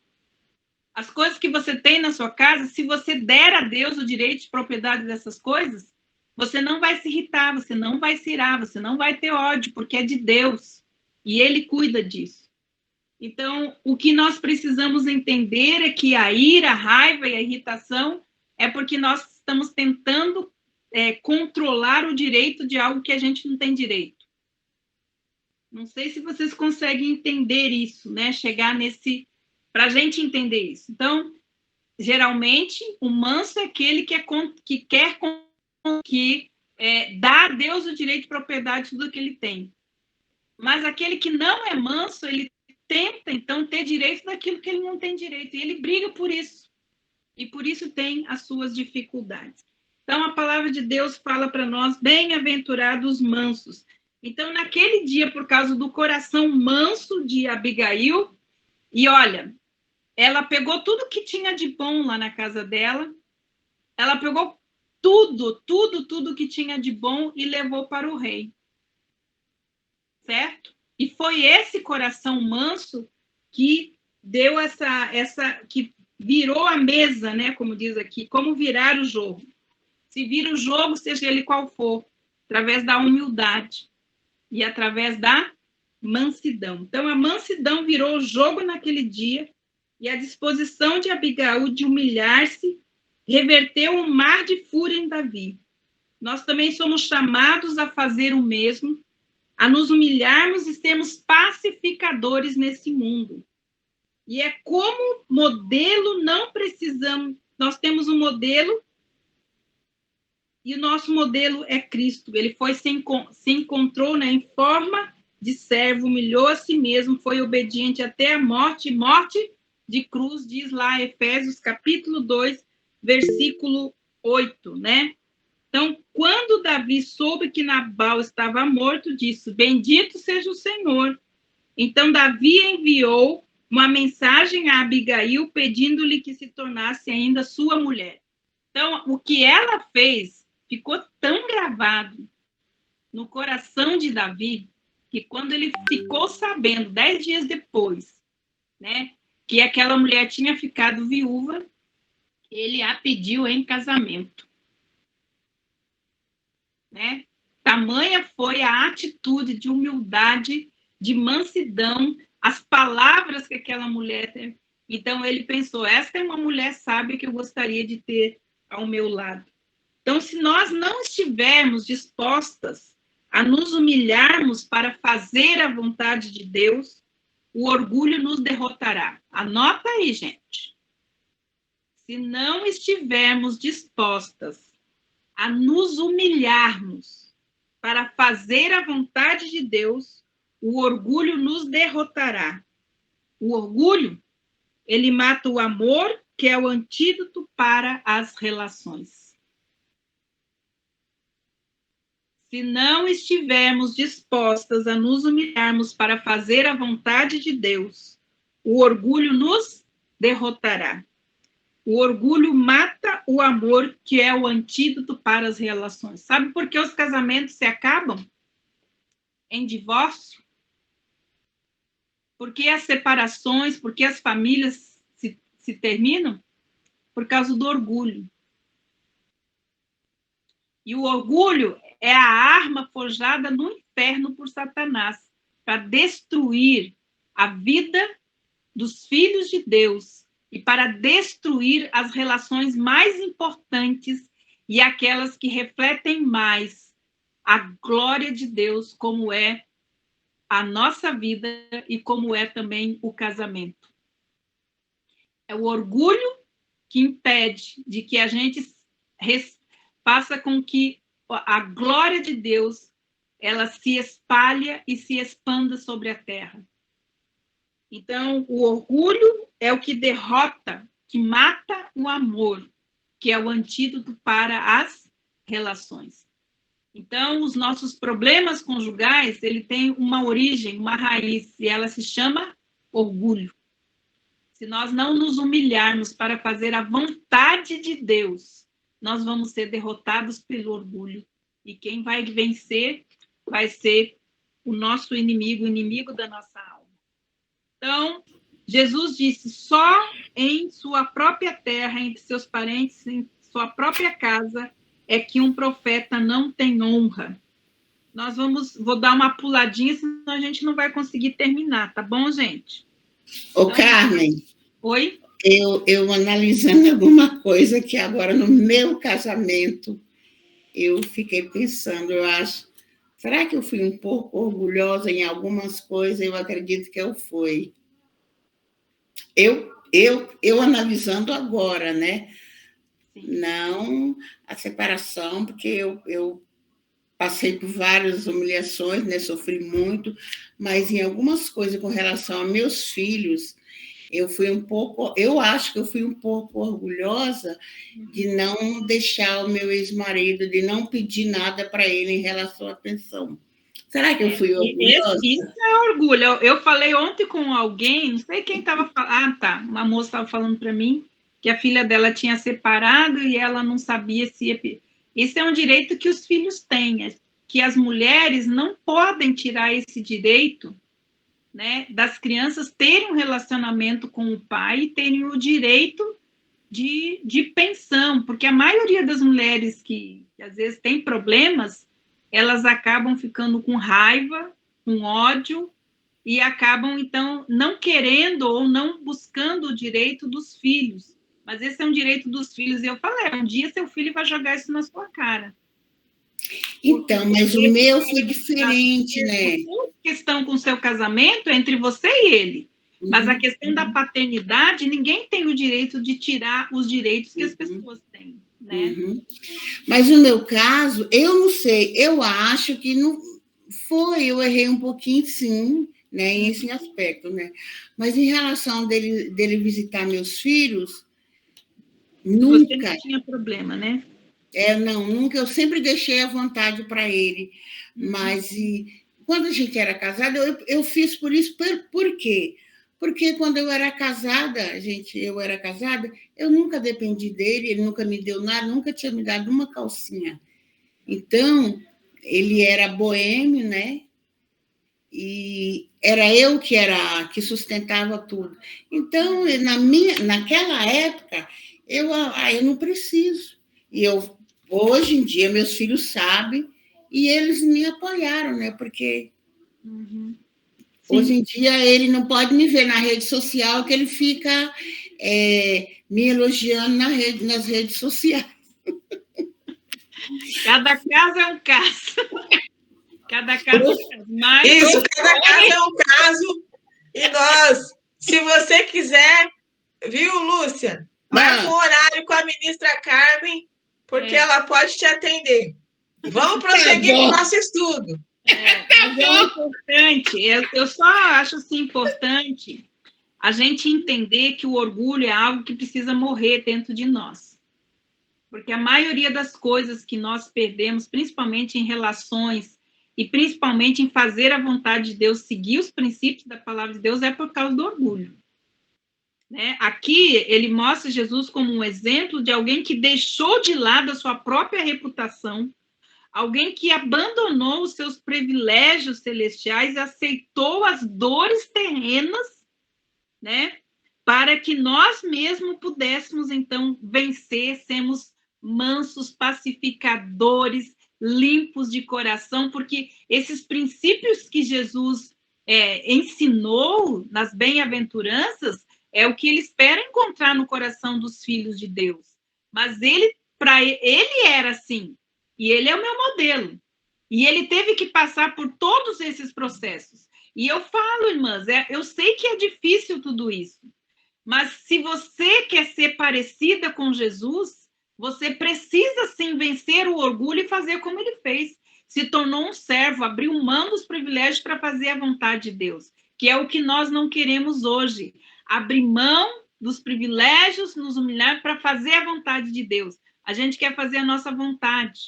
As coisas que você tem na sua casa, se você der a Deus o direito de propriedade dessas coisas, você não vai se irritar, você não vai se irar, você não vai ter ódio, porque é de Deus. E ele cuida disso. Então, o que nós precisamos entender é que a ira, a raiva e a irritação é porque nós estamos tentando controlar o direito de algo que a gente não tem direito. Não sei se vocês conseguem entender isso, né? Chegar nesse... Para a gente entender isso. Então, geralmente, o manso é aquele que quer dar a Deus o direito de propriedade de tudo que ele tem. Mas aquele que não é manso, ele tenta, então, ter direito daquilo que ele não tem direito. E ele briga por isso. E por isso tem as suas dificuldades. Então, a palavra de Deus fala para nós, bem-aventurados os mansos. Então, naquele dia, por causa do coração manso de Abigail, e olha, ela pegou tudo que tinha de bom lá na casa dela, ela pegou tudo que tinha de bom e levou para o rei. Certo? E foi esse coração manso que deu que virou a mesa, né, como diz aqui, como virar o jogo. Se vira o jogo, seja ele qual for, através da humildade e através da mansidão. Então, a mansidão virou o jogo naquele dia e a disposição de Abigail de humilhar-se reverteu um mar de fúria em Davi. Nós também somos chamados a fazer o mesmo, a nos humilharmos e sermos pacificadores nesse mundo. E é como modelo, não precisamos, nós temos um modelo e o nosso modelo é Cristo. Ele se encontrou, né, em forma de servo, humilhou a si mesmo, foi obediente até a morte de cruz, diz lá Efésios capítulo 2, versículo 8, né? Então, quando Davi soube que Nabal estava morto, disse, bendito seja o Senhor. Então, Davi enviou uma mensagem a Abigail, pedindo-lhe que se tornasse ainda sua mulher. Então, o que ela fez ficou tão gravado no coração de Davi, que quando ele ficou sabendo, 10 dias depois, né, que aquela mulher tinha ficado viúva, ele a pediu em casamento. Né? Tamanha foi a atitude de humildade, de mansidão, as palavras que aquela mulher teve. Então, ele pensou, esta é uma mulher sábia que eu gostaria de ter ao meu lado. Então, se nós não estivermos dispostas a nos humilharmos para fazer a vontade de Deus, o orgulho nos derrotará. Anota aí, gente. Se não estivermos dispostas a nos humilharmos para fazer a vontade de Deus, o orgulho nos derrotará. O orgulho, ele mata o amor, que é o antídoto para as relações. Se não estivermos dispostas a nos humilharmos para fazer a vontade de Deus, o orgulho nos derrotará. O orgulho mata o amor, que é o antídoto para as relações. Sabe por que os casamentos se acabam em divórcio? Por que as separações, por que as famílias se terminam? Por causa do orgulho. E o orgulho é a arma forjada no inferno por Satanás para destruir a vida dos filhos de Deus e para destruir as relações mais importantes e aquelas que refletem mais a glória de Deus, como é a nossa vida e como é também o casamento. É o orgulho que impede de que a gente faça com que a glória de Deus ela se espalhe e se expanda sobre a terra. Então, o orgulho é o que derrota, que mata o amor, que é o antídoto para as relações. Então, os nossos problemas conjugais, ele tem uma origem, uma raiz, e ela se chama orgulho. Se nós não nos humilharmos para fazer a vontade de Deus, nós vamos ser derrotados pelo orgulho. E quem vai vencer vai ser o nosso inimigo, o inimigo da nossa alma. Então, Jesus disse, só em sua própria terra, entre seus parentes, em sua própria casa, é que um profeta não tem honra. Vou dar uma puladinha, senão a gente não vai conseguir terminar, tá bom, gente? Ô, Carmen. Oi? Eu analisando alguma coisa que agora no meu casamento, eu fiquei pensando, eu acho, será que eu fui um pouco orgulhosa em algumas coisas? Eu acredito que eu fui. Eu analisando agora, né? Sim. Não a separação, porque eu passei por várias humilhações, né? Sofri muito, mas em algumas coisas com relação a meus filhos, eu acho que eu fui um pouco orgulhosa de não deixar o meu ex-marido, de não pedir nada para ele em relação à pensão. Será que eu fui orgulhosa? Isso é orgulho. Eu falei ontem com alguém, não sei quem estava falando. Ah, tá. Uma moça estava falando para mim que a filha dela tinha separado e ela não sabia se ia. Esse é um direito que os filhos têm, que as mulheres não podem tirar esse direito, né, das crianças terem um relacionamento com o pai e terem o direito de pensão, porque a maioria das mulheres que às vezes têm problemas, elas acabam ficando com raiva, com ódio, e acabam, então, não querendo ou não buscando o direito dos filhos. Mas esse é um direito dos filhos. E eu falei, um dia seu filho vai jogar isso na sua cara. Então, mas o meu foi diferente, né? A questão com o seu casamento é entre você e ele. Mas a questão da paternidade, ninguém tem o direito de tirar os direitos que as pessoas têm, né? Mas no meu caso, eu não sei, eu acho que não foi, eu errei um pouquinho, sim, né, nesse aspecto, né? Mas em relação dele visitar meus filhos, nunca. Você não tinha problema, né? Não, nunca, eu sempre deixei à vontade para ele. Mas quando a gente era casada, eu fiz por isso, por quê? Porque quando eu era casada, eu nunca dependi dele, ele nunca me deu nada, nunca tinha me dado uma calcinha. Então, ele era boêmio, né? E era eu que sustentava tudo. Então, naquela época, eu não preciso. E hoje em dia, meus filhos sabem e eles me apoiaram, né? Porque hoje em dia ele não pode me ver na rede social, que ele fica me elogiando nas redes sociais. Cada caso é um caso. Cada caso é um caso. Mas isso, cada caso é um caso. E nós, se você quiser, viu, Lúcia? Marca um horário com a ministra Carmen, porque ela pode te atender. Vamos prosseguir com o nosso estudo. Mas é importante, eu só acho assim, importante a gente entender que o orgulho é algo que precisa morrer dentro de nós. Porque a maioria das coisas que nós perdemos, principalmente em relações e principalmente em fazer a vontade de Deus, seguir os princípios da palavra de Deus, é por causa do orgulho. Né? Aqui, ele mostra Jesus como um exemplo de alguém que deixou de lado a sua própria reputação, alguém que abandonou os seus privilégios celestiais e aceitou as dores terrenas, né? Para que nós mesmos pudéssemos, então, vencer, sermos mansos, pacificadores, limpos de coração, porque esses princípios que Jesus ensinou nas bem-aventuranças é o que ele espera encontrar no coração dos filhos de Deus. Mas ele era assim, e ele é o meu modelo. E ele teve que passar por todos esses processos. E eu falo, irmãs, eu sei que é difícil tudo isso, mas se você quer ser parecida com Jesus, você precisa, sim, vencer o orgulho e fazer como ele fez. Se tornou um servo, abriu mão dos privilégios para fazer a vontade de Deus, que é o que nós não queremos hoje. Abrir mão dos privilégios, nos humilhar para fazer a vontade de Deus. A gente quer fazer a nossa vontade.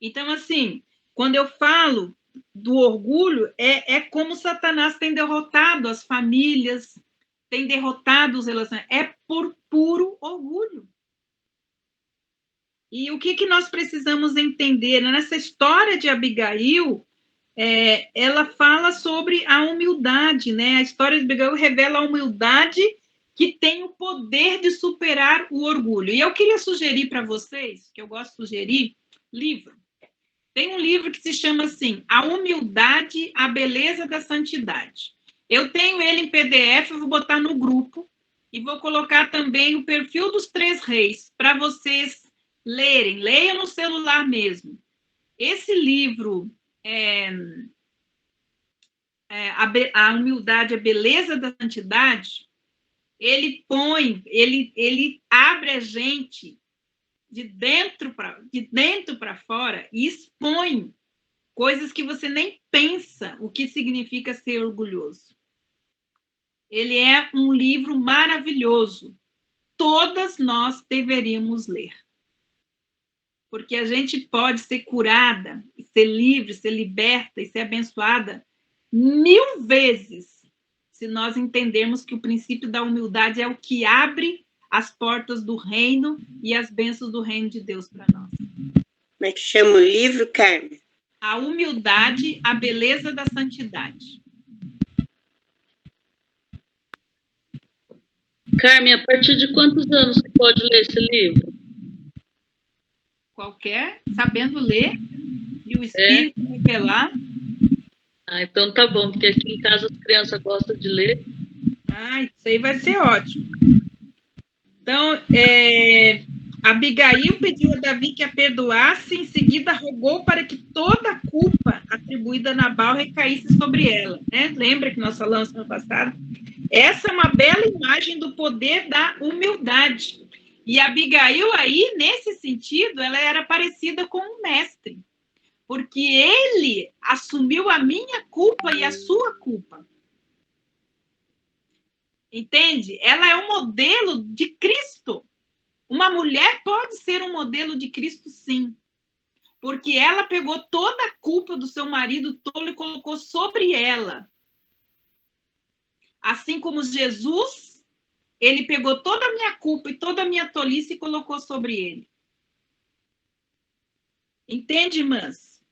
Então, assim, quando eu falo do orgulho, é como Satanás tem derrotado as famílias, tem derrotado os relacionamentos. É por puro orgulho. E o que nós precisamos entender? Nessa história de Abigail, ela fala sobre a humildade, né? A história de Abigail revela a humildade que tem o poder de superar o orgulho. E eu queria sugerir para vocês, que eu gosto de sugerir, livro. Tem um livro que se chama assim, A Humildade, a Beleza da Santidade. Eu tenho ele em PDF, eu vou botar no grupo e vou colocar também o perfil dos 3 reis para vocês lerem. Leiam no celular mesmo. Esse livro, A Humildade, a Beleza da Santidade, ele abre a gente de dentro para fora e expõe coisas que você nem pensa o que significa ser orgulhoso. Ele é um livro maravilhoso. Todas nós deveríamos ler. Porque a gente pode ser curada, ser livre, ser liberta e ser abençoada 1000 vezes se nós entendermos que o princípio da humildade é o que abre as portas do reino e as bênçãos do reino de Deus para nós. Como é que chama o livro, Carmen? A humildade, a beleza da santidade. Carmen, a partir de quantos anos você pode ler esse livro? Qualquer, sabendo ler, e o Espírito revelar. Ah, então tá bom, porque aqui em casa as crianças gostam de ler. Ah, isso aí vai ser ótimo. Então, Abigail pediu a Davi que a perdoasse, em seguida rogou para que toda a culpa atribuída a Nabal recaísse sobre ela. Né? Lembra que nós falamos no passado? Essa é uma bela imagem do poder da humildade. E Abigail aí, nesse sentido, ela era parecida com um mestre, porque ele assumiu a minha culpa e a sua culpa. Entende? Ela é um modelo de Cristo. Uma mulher pode ser um modelo de Cristo, sim. Porque ela pegou toda a culpa do seu marido tolo e colocou sobre ela. Assim como Jesus, ele pegou toda a minha culpa e toda a minha tolice e colocou sobre ele. Entende, irmãs?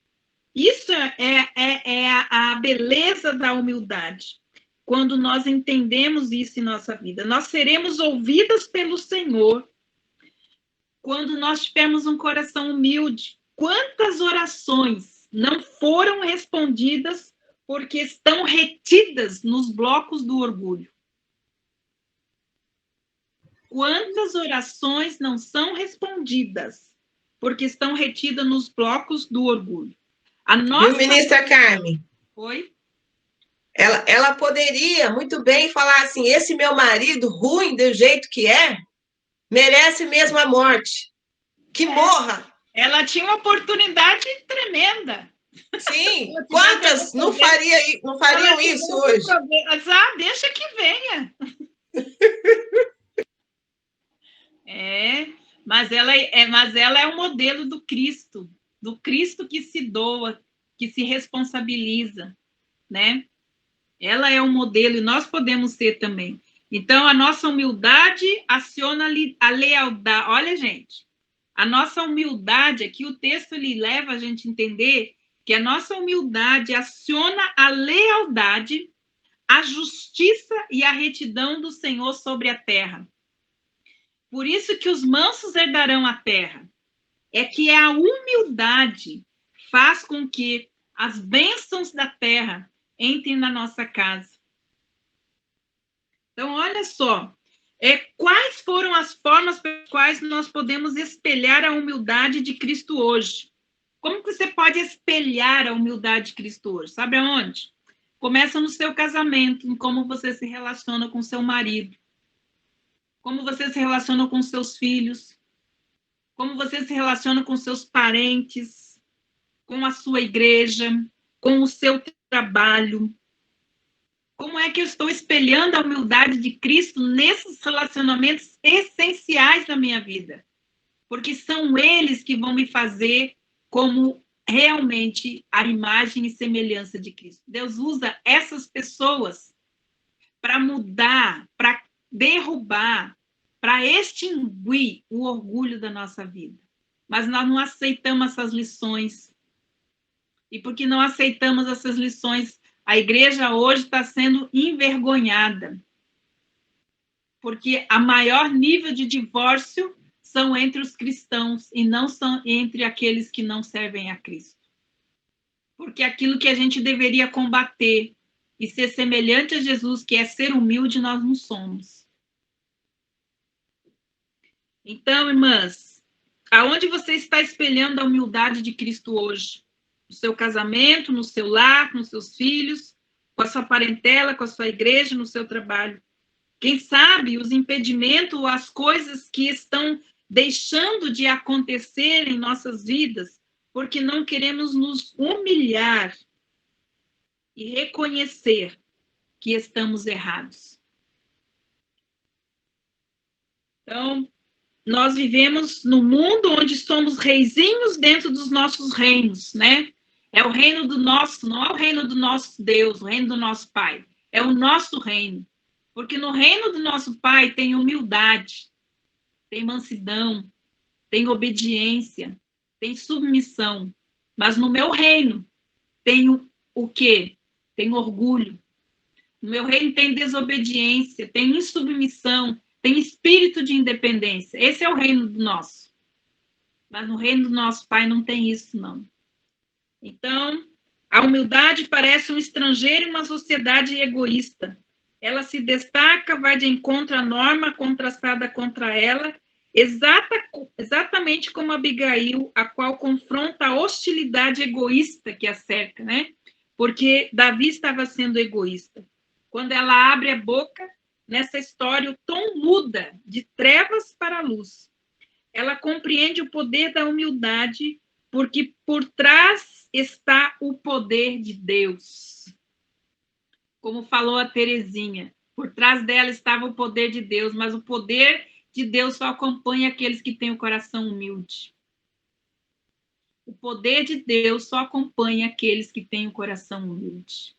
Isso é a beleza da humildade. Quando nós entendemos isso em nossa vida, nós seremos ouvidas pelo Senhor quando nós tivermos um coração humilde. Quantas orações não foram respondidas porque estão retidas nos blocos do orgulho? Quantas orações não são respondidas porque estão retidas nos blocos do orgulho? A nossa... Viu, ministra Carmen? Oi? Ela poderia muito bem falar assim, esse meu marido ruim do jeito que é, merece mesmo a morte. Que morra. Ela tinha uma oportunidade tremenda. Sim, quantas não fariam isso hoje? Ah, deixa que venha. Mas ela é um modelo do Cristo que se doa, que se responsabiliza, né? Ela é um modelo e nós podemos ser também. Então, a nossa humildade aciona a lealdade. Olha, gente, a nossa humildade, aqui o texto ele leva a gente a entender que a nossa humildade aciona a lealdade, a justiça e a retidão do Senhor sobre a terra. Por isso que os mansos herdarão a terra. É que a humildade faz com que as bênçãos da terra entrem na nossa casa. Então, olha só, quais foram as formas pelas quais nós podemos espelhar a humildade de Cristo hoje? Como que você pode espelhar a humildade de Cristo hoje? Sabe aonde? Começa no seu casamento, em como você se relaciona com seu marido, como você se relaciona com seus filhos, como você se relaciona com seus parentes, com a sua igreja, com o seu trabalho. Como é que eu estou espelhando a humildade de Cristo nesses relacionamentos essenciais da minha vida? Porque são eles que vão me fazer como realmente a imagem e semelhança de Cristo. Deus usa essas pessoas para mudar, para derrubar, para extinguir o orgulho da nossa vida. Mas nós não aceitamos essas lições. E porque não aceitamos essas lições, a igreja hoje está sendo envergonhada. Porque a maior nível de divórcio são entre os cristãos e não são entre aqueles que não servem a Cristo. Porque aquilo que a gente deveria combater e ser semelhante a Jesus, que é ser humilde, nós não somos. Então, irmãs, aonde você está espelhando a humildade de Cristo hoje? No seu casamento, no seu lar, com os seus filhos, com a sua parentela, com a sua igreja, no seu trabalho. Quem sabe os impedimentos, as coisas que estão deixando de acontecer em nossas vidas porque não queremos nos humilhar e reconhecer que estamos errados. Então, nós vivemos num mundo onde somos reizinhos dentro dos nossos reinos, né? É o reino do nosso, não é o reino do nosso Deus, o reino do nosso Pai. É o nosso reino. Porque no reino do nosso Pai tem humildade, tem mansidão, tem obediência, tem submissão. Mas no meu reino tem o quê? Tem orgulho. No meu reino tem desobediência, tem insubmissão, tem espírito de independência. Esse é o reino do nosso. Mas no reino do nosso Pai não tem isso, não. Então, a humildade parece um estrangeiro em uma sociedade egoísta. Ela se destaca, vai de encontro à norma contrastada contra ela, exatamente como Abigail, a qual confronta a hostilidade egoísta que a cerca, né? Porque Davi estava sendo egoísta. Quando ela abre a boca, nessa história, o tom muda de trevas para a luz. Ela compreende o poder da humildade, porque por trás está o poder de Deus. Como falou a Terezinha, por trás dela estava o poder de Deus, mas o poder de Deus só acompanha aqueles que têm o coração humilde. O poder de Deus só acompanha aqueles que têm o coração humilde.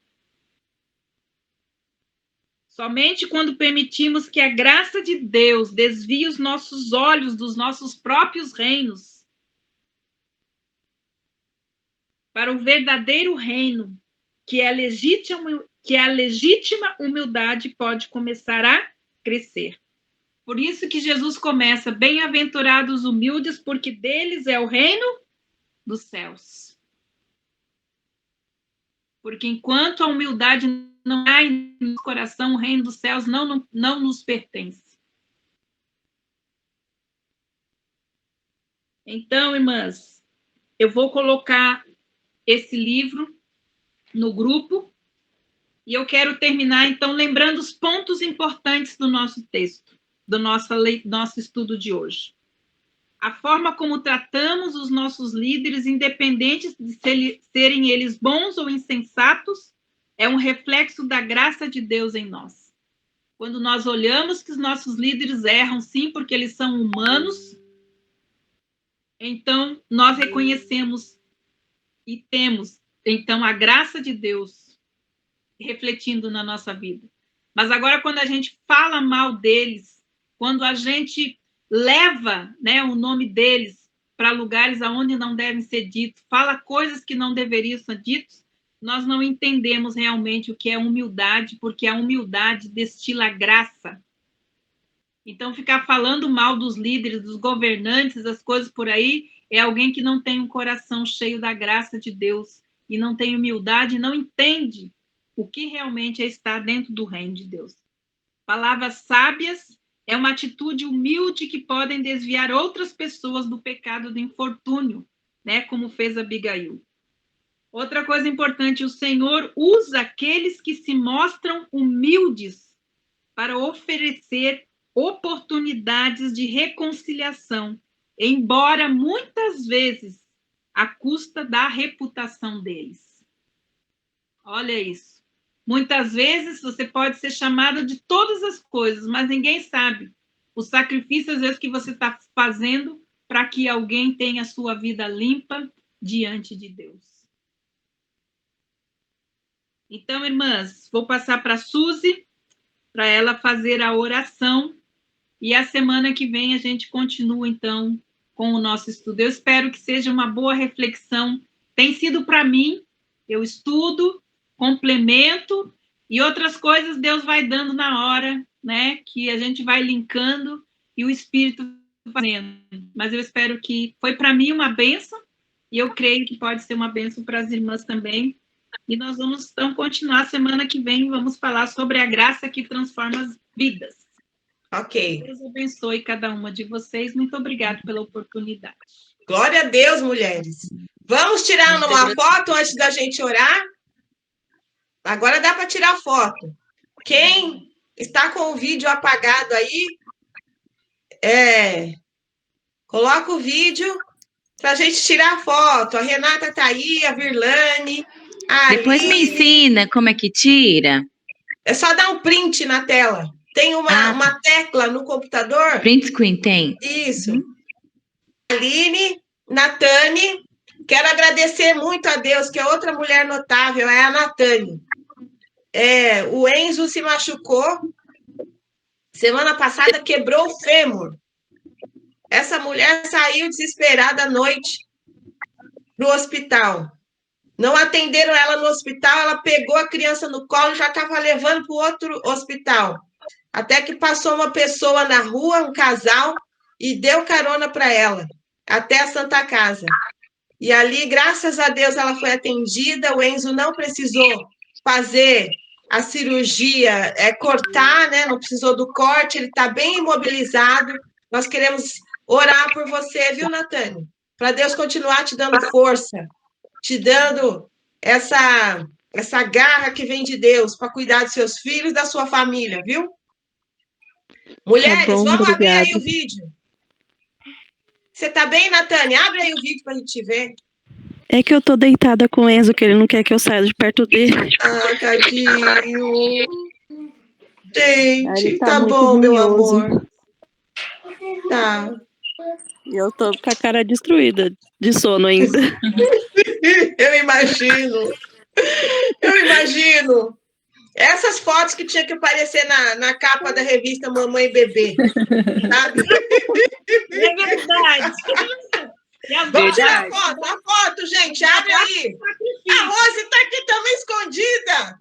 Somente quando permitimos que a graça de Deus desvie os nossos olhos dos nossos próprios reinos para o verdadeiro reino, que é a legítima humildade pode começar a crescer. Por isso que Jesus começa, bem-aventurados os humildes, porque deles é o reino dos céus. Porque enquanto a humildade não há em nosso coração, o reino dos céus não nos pertence. Então, irmãs, eu vou colocar esse livro no grupo e eu quero terminar, então, lembrando os pontos importantes do nosso texto, do nosso estudo de hoje. A forma como tratamos os nossos líderes, independentes de serem eles bons ou insensatos, é um reflexo da graça de Deus em nós. Quando nós olhamos que os nossos líderes erram, sim, porque eles são humanos, então nós reconhecemos e temos, então, a graça de Deus refletindo na nossa vida. Mas agora, quando a gente fala mal deles, quando a gente leva, né, o nome deles para lugares aonde não devem ser ditos, fala coisas que não deveriam ser ditas, nós não entendemos realmente o que é humildade, porque a humildade destila graça. Então, ficar falando mal dos líderes, dos governantes, as coisas por aí, é alguém que não tem um coração cheio da graça de Deus e não tem humildade, não entende o que realmente é estar dentro do reino de Deus. Palavras sábias é uma atitude humilde que podem desviar outras pessoas do pecado do infortúnio, né, como fez Abigail. Outra coisa importante, o Senhor usa aqueles que se mostram humildes para oferecer oportunidades de reconciliação, embora muitas vezes à custa da reputação deles. Olha isso. Muitas vezes você pode ser chamado de todas as coisas, mas ninguém sabe o sacrifício, às vezes, que você está fazendo para que alguém tenha a sua vida limpa diante de Deus. Então, irmãs, vou passar para a Suzy, para ela fazer a oração, e a semana que vem a gente continua, então, com o nosso estudo. Eu espero que seja uma boa reflexão. Tem sido para mim, eu estudo, complemento, e outras coisas Deus vai dando na hora, né? Que a gente vai linkando e o Espírito fazendo. Mas eu espero que foi para mim uma bênção, e eu creio que pode ser uma bênção para as irmãs também. E nós vamos, então, continuar semana que vem, vamos falar sobre a graça que transforma as vidas. Ok. Deus abençoe cada uma de vocês. Muito obrigada pela oportunidade. Glória a Deus, mulheres. Vamos tirar uma foto antes da gente orar? Agora dá para tirar foto. Quem está com o vídeo apagado aí, Coloca o vídeo para a gente tirar a foto. A Renata está aí, a Virlane, a Depois me Aline. ensina como é que tira. É só dar um print na tela. Tem uma tecla no computador. Print screen tem. Isso. Aline, Natane, quero agradecer muito a Deus, que é outra mulher notável, é a Natane. O Enzo se machucou. Semana passada quebrou o fêmur. Essa mulher saiu desesperada à noite para o hospital. Não atenderam ela no hospital, ela pegou a criança no colo e já estava levando para o outro hospital. Até que passou uma pessoa na rua, um casal, e deu carona para ela, até a Santa Casa. E ali, graças a Deus, ela foi atendida, o Enzo não precisou fazer a cirurgia, cortar, né? Não precisou do corte, ele está bem imobilizado. Nós queremos orar por você, viu, Natane? Para Deus continuar te dando força, te dando essa garra que vem de Deus para cuidar dos seus filhos e da sua família, viu? Mulheres, bom, vamos abrir obrigada. aí o vídeo. Você tá bem, Natane? Abre aí o vídeo para a gente ver. É que eu tô deitada com o Enzo, que ele não quer que eu saia de perto dele. Ah, tadinho. Gente, Tá tá muito bom, meu runhoso. amor. Tá. E eu tô com a cara destruída de sono ainda. Eu imagino. Eu imagino. Essas fotos que tinha que aparecer na capa da revista Mamãe e Bebê. Sabe? É verdade. Vamos tirar a foto, gente. Abre aí. A Rose está aqui também escondida.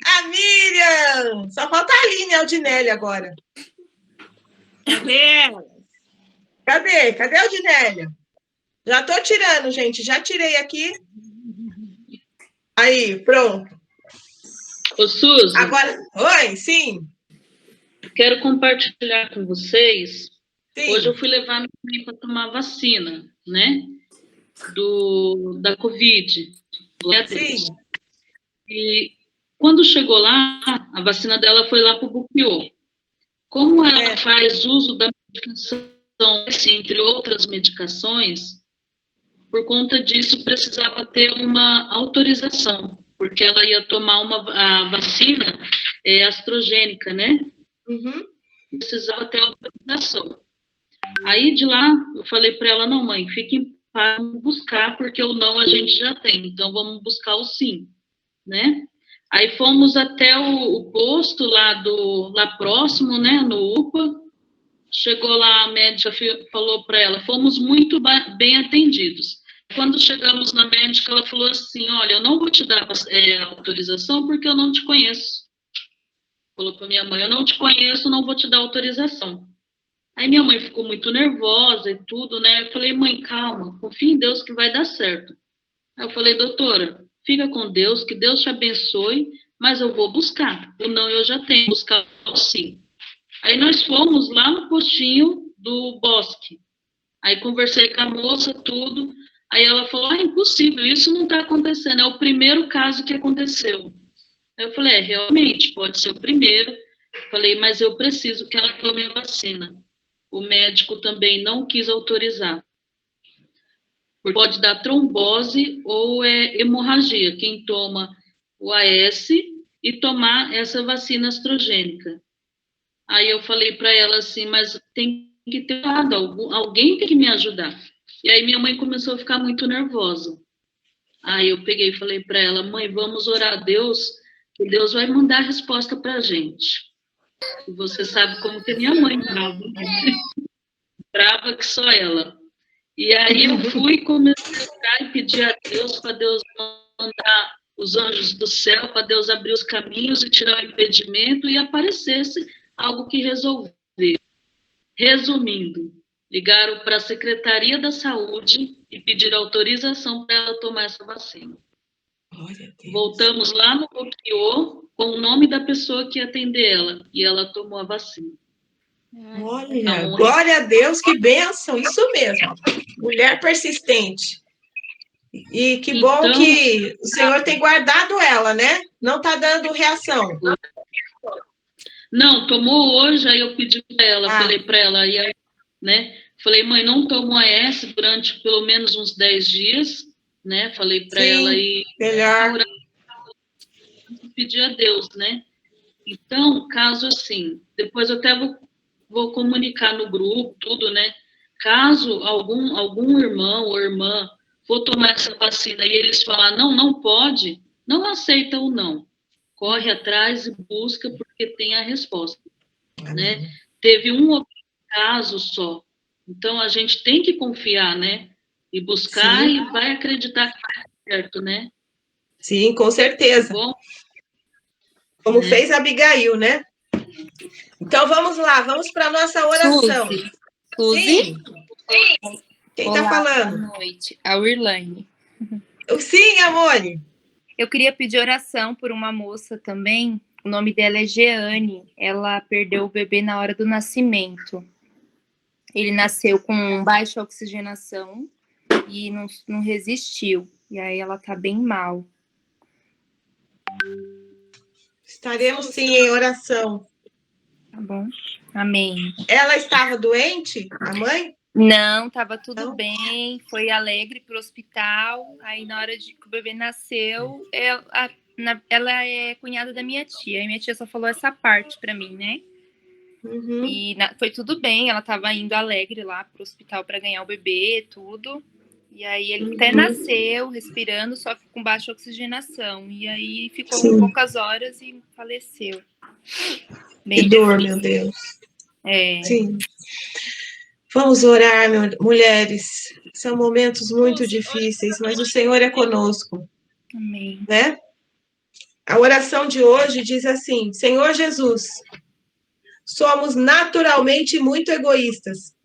A Miriam. Só falta a Aline e a Aldinelli agora. Cadê? Cadê a Aldinelli? Já estou tirando, gente. Já tirei aqui. Aí, pronto. Ô, Suzy. Agora, oi, sim. Quero compartilhar com vocês. Sim. Hoje eu fui levar minha mãe para tomar vacina, né? Da Covid. Sim. E quando chegou lá, a vacina dela foi lá para o Buquiô. Como ela faz uso da medicação, entre outras medicações, por conta disso precisava ter uma autorização, porque ela ia tomar a vacina astrogênica, né? Uhum. Precisava ter autorização. Aí de lá eu falei para ela, não, mãe, fique em paz, vamos buscar, porque o não a gente já tem, então vamos buscar o sim, né? Aí fomos até o posto lá próximo, né, no UPA. Chegou lá, a médica falou para ela, fomos muito bem atendidos. Quando chegamos na médica, ela falou assim, olha, eu não vou te dar autorização porque eu não te conheço. Falou para minha mãe, eu não te conheço, não vou te dar autorização. Aí minha mãe ficou muito nervosa e tudo, né? Eu falei, mãe, calma, confia em Deus que vai dar certo. Aí eu falei, doutora, fica com Deus, que Deus te abençoe, mas eu vou buscar. O não eu já tenho, buscar o sim. Aí nós fomos lá no postinho do Bosque. Aí conversei com a moça, tudo. Aí ela falou, impossível, isso não está acontecendo, é o primeiro caso que aconteceu. Aí eu falei, realmente, pode ser o primeiro. Falei, mas eu preciso que ela tome a vacina. O médico também não quis autorizar. Pode dar trombose ou hemorragia, quem toma o AS e tomar essa vacina astrogênica. Aí eu falei para ela assim, mas tem que ter lado, alguém tem que me ajudar. E aí minha mãe começou a ficar muito nervosa. Aí eu peguei e falei para ela, mãe, vamos orar a Deus, que Deus vai mandar a resposta para a gente. E você sabe como que é minha mãe brava, né? Brava que só ela. E aí eu fui e comecei a orar e pedir a Deus, para Deus mandar os anjos do céu, para Deus abrir os caminhos e tirar o impedimento e aparecesse algo que resolver. Resumindo, ligaram para a Secretaria da Saúde e pediram autorização para ela tomar essa vacina. Voltamos lá no Buquiô com o nome da pessoa que ia atender ela, e ela tomou a vacina. Olha, então, glória a Deus, que bênção, isso mesmo. Mulher persistente. E que bom que o Senhor tem guardado ela, né? Não está dando reação. Não, tomou hoje, aí eu pedi para ela, falei para ela, e aí né? Falei, mãe, não toma OAS durante pelo menos uns 10 dias, né? Falei para ela ir melhor. Pedir a Deus, né? Então, caso assim, depois eu até vou comunicar no grupo, tudo, né? Caso algum irmão ou irmã for tomar essa vacina e eles falar não pode, não aceita o não. Corre atrás e busca porque tem a resposta, né? Teve um caso só. Então, a gente tem que confiar, né? E buscar e vai acreditar que vai dar certo, né? Sim, com certeza. Bom, como fez Abigail, né? Então vamos lá, vamos para a nossa oração. Suzy? Sim. Quem está falando? Boa noite, a Wirlane. Sim, amor. Eu queria pedir oração por uma moça também. O nome dela é Jeane. Ela perdeu o bebê na hora do nascimento. Ele nasceu com baixa oxigenação e não resistiu. E aí ela tá bem mal. Estaremos sim em oração. Tá bom. Amém. Ela estava doente, a mãe? Não, estava tudo bem. Foi alegre pro hospital. Aí na hora que o bebê nasceu, ela é cunhada da minha tia. E minha tia só falou essa parte para mim, né? Uhum. E foi tudo bem. Ela estava indo alegre lá pro hospital para ganhar o bebê, tudo. E aí ele até nasceu respirando, só que com baixa oxigenação. E aí ficou poucas horas e faleceu. Que dor, meu Deus. Sim. Vamos orar, mulheres. São momentos muito difíceis, mas o Senhor é conosco. Amém. Né? A oração de hoje diz assim: Senhor Jesus, somos naturalmente muito egoístas.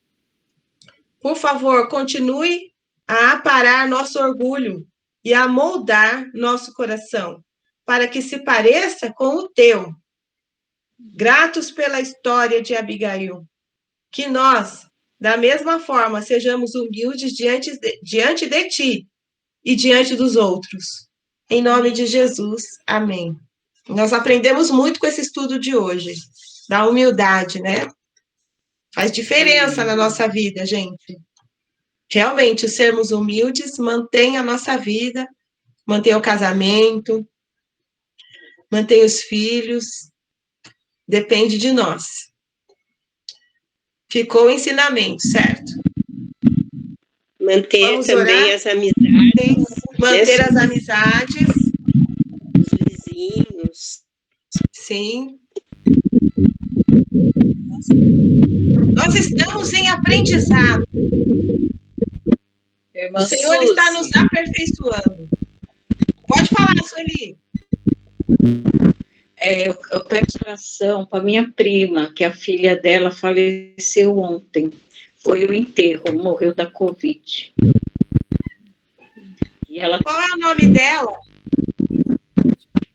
Por favor, continue a aparar nosso orgulho e a moldar nosso coração, para que se pareça com o teu. Gratos pela história de Abigail. Que nós, da mesma forma, sejamos humildes diante de ti e diante dos outros. Em nome de Jesus, amém. Nós aprendemos muito com esse estudo de hoje, da humildade, né? Faz diferença na nossa vida, gente. Realmente, sermos humildes mantém a nossa vida, mantém o casamento, mantém os filhos, depende de nós. Ficou o ensinamento, certo? Manter Vamos também orar? as amizades. Manter as amizades. Os vizinhos. Sim. Nós estamos em aprendizado. Irmã o Senhor Suzy. está nos aperfeiçoando. Pode falar, Sueli. Eu peço oração para minha prima, que a filha dela faleceu ontem. Foi o enterro, morreu da Covid. E ela... Qual é o nome dela?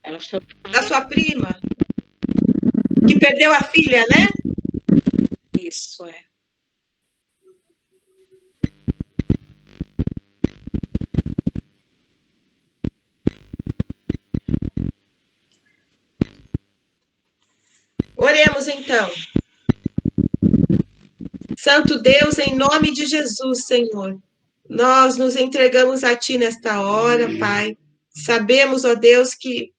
Ela só... Da sua prima? Que perdeu a filha, né? Isso, é. Oremos, então. Santo Deus, em nome de Jesus, Senhor, nós nos entregamos a Ti nesta hora, Pai. Sabemos, ó Deus, que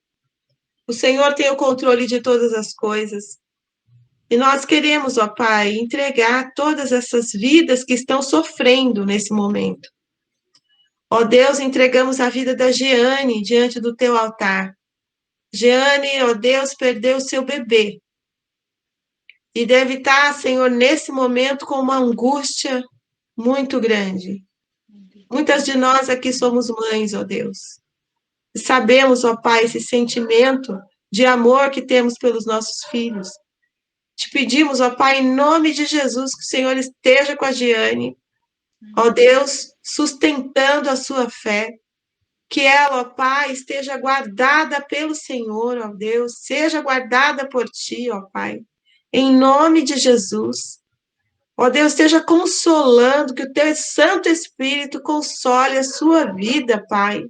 o Senhor tem o controle de todas as coisas. E nós queremos, ó Pai, entregar todas essas vidas que estão sofrendo nesse momento. Ó Deus, entregamos a vida da Jeane diante do Teu altar. Jeane, ó Deus, perdeu o seu bebê. E deve estar, Senhor, nesse momento com uma angústia muito grande. Muitas de nós aqui somos mães, ó Deus. E sabemos, ó Pai, esse sentimento de amor que temos pelos nossos filhos. Te pedimos, ó Pai, em nome de Jesus, que o Senhor esteja com a Jeane, ó Deus, sustentando a sua fé. Que ela, ó Pai, esteja guardada pelo Senhor, ó Deus, seja guardada por Ti, ó Pai. Em nome de Jesus, ó Deus, esteja consolando, que o Teu Santo Espírito console a sua vida, Pai,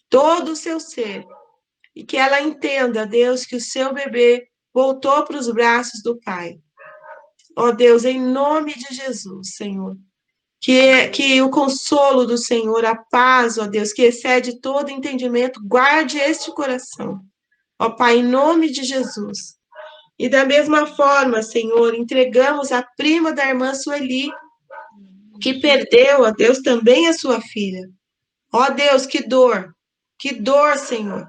todo o seu ser, e que ela entenda, Deus, que o seu bebê voltou para os braços do Pai. ó Deus, em nome de Jesus, Senhor. Que o consolo do Senhor, a paz, ó Deus, que excede todo entendimento, guarde este coração. Ó Pai, em nome de Jesus. E da mesma forma, Senhor, entregamos a prima da irmã Sueli, que perdeu, ó Deus, também a sua filha. Ó Deus, que dor, Senhor.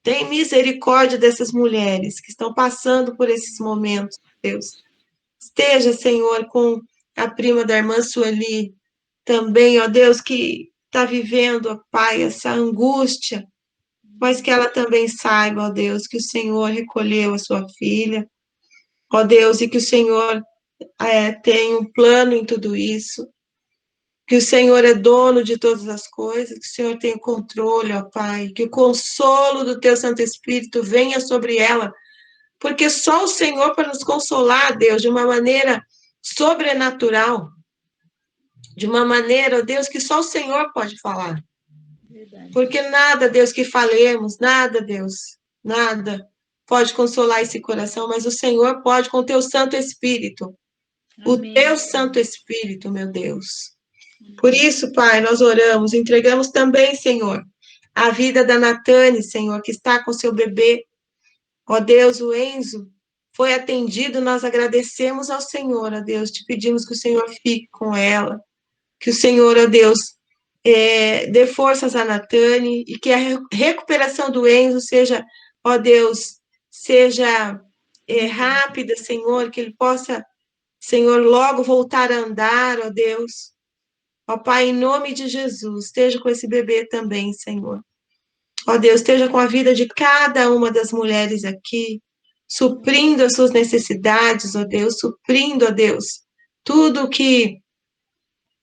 Tem misericórdia dessas mulheres que estão passando por esses momentos, Deus. Esteja, Senhor, com a prima da irmã Sueli, também, ó Deus, que está vivendo, ó Pai, essa angústia, mas que ela também saiba, ó Deus, que o Senhor recolheu a sua filha, ó Deus, e que o Senhor tem um plano em tudo isso, que o Senhor é dono de todas as coisas, que o Senhor tem o controle, ó Pai, que o consolo do Teu Santo Espírito venha sobre ela, porque só o Senhor para nos consolar, Deus, de uma maneira sobrenatural, de uma maneira, ó Deus, que só o Senhor pode falar. Verdade. Porque nada, Deus, que falemos, nada, Deus, nada pode consolar esse coração, mas o Senhor pode com o Teu Santo Espírito. Amém. O Teu Santo Espírito, meu Deus. Por isso, Pai, nós oramos, entregamos também, Senhor, a vida da Natane, Senhor, que está com seu bebê. Ó Deus, o Enzo foi atendido, nós agradecemos ao Senhor, ó Deus, te pedimos que o Senhor fique com ela, que o Senhor, ó Deus, dê forças a Natane e que a recuperação do Enzo seja, ó Deus, seja rápida, Senhor, que ele possa, Senhor, logo voltar a andar, ó Deus. Ó Pai, em nome de Jesus, esteja com esse bebê também, Senhor. Ó Deus, esteja com a vida de cada uma das mulheres aqui, suprindo as suas necessidades, ó Deus, suprindo, ó Deus, tudo o que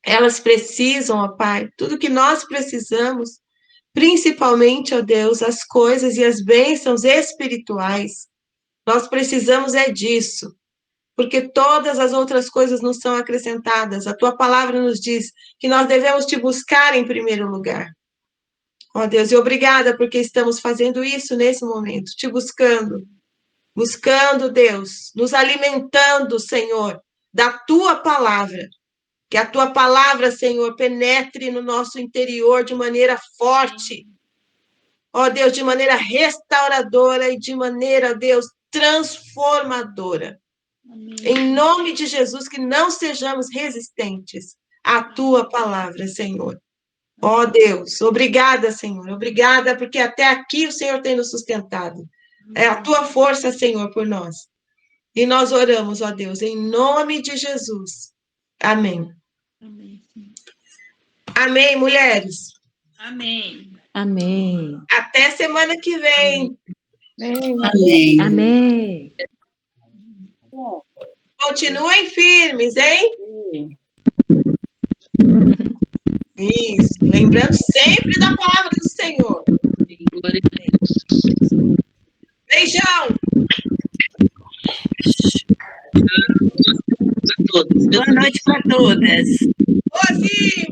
elas precisam, ó Pai, tudo que nós precisamos, principalmente, ó Deus, as coisas e as bênçãos espirituais. Nós precisamos disso, porque todas as outras coisas nos são acrescentadas. A Tua palavra nos diz que nós devemos Te buscar em primeiro lugar. Ó Deus, e obrigada porque estamos fazendo isso nesse momento, Te buscando, Deus, nos alimentando, Senhor, da Tua palavra. Que a Tua palavra, Senhor, penetre no nosso interior de maneira forte. Ó Deus, de maneira restauradora e de maneira, Deus, transformadora. Amém. Em nome de Jesus, que não sejamos resistentes à Tua palavra, Senhor. Ó Deus, obrigada, Senhor. Obrigada, porque até aqui o Senhor tem nos sustentado. É a Tua força, Senhor, por nós. E nós oramos, ó Deus, em nome de Jesus. Amém. Amém. Amém, mulheres. Amém. Amém. Até semana que vem. Amém. Amém. Continuem firmes, hein? Isso. Lembrando sempre da palavra do Senhor. Glória a Deus. Beijão. Boa noite para todas. Boazinha.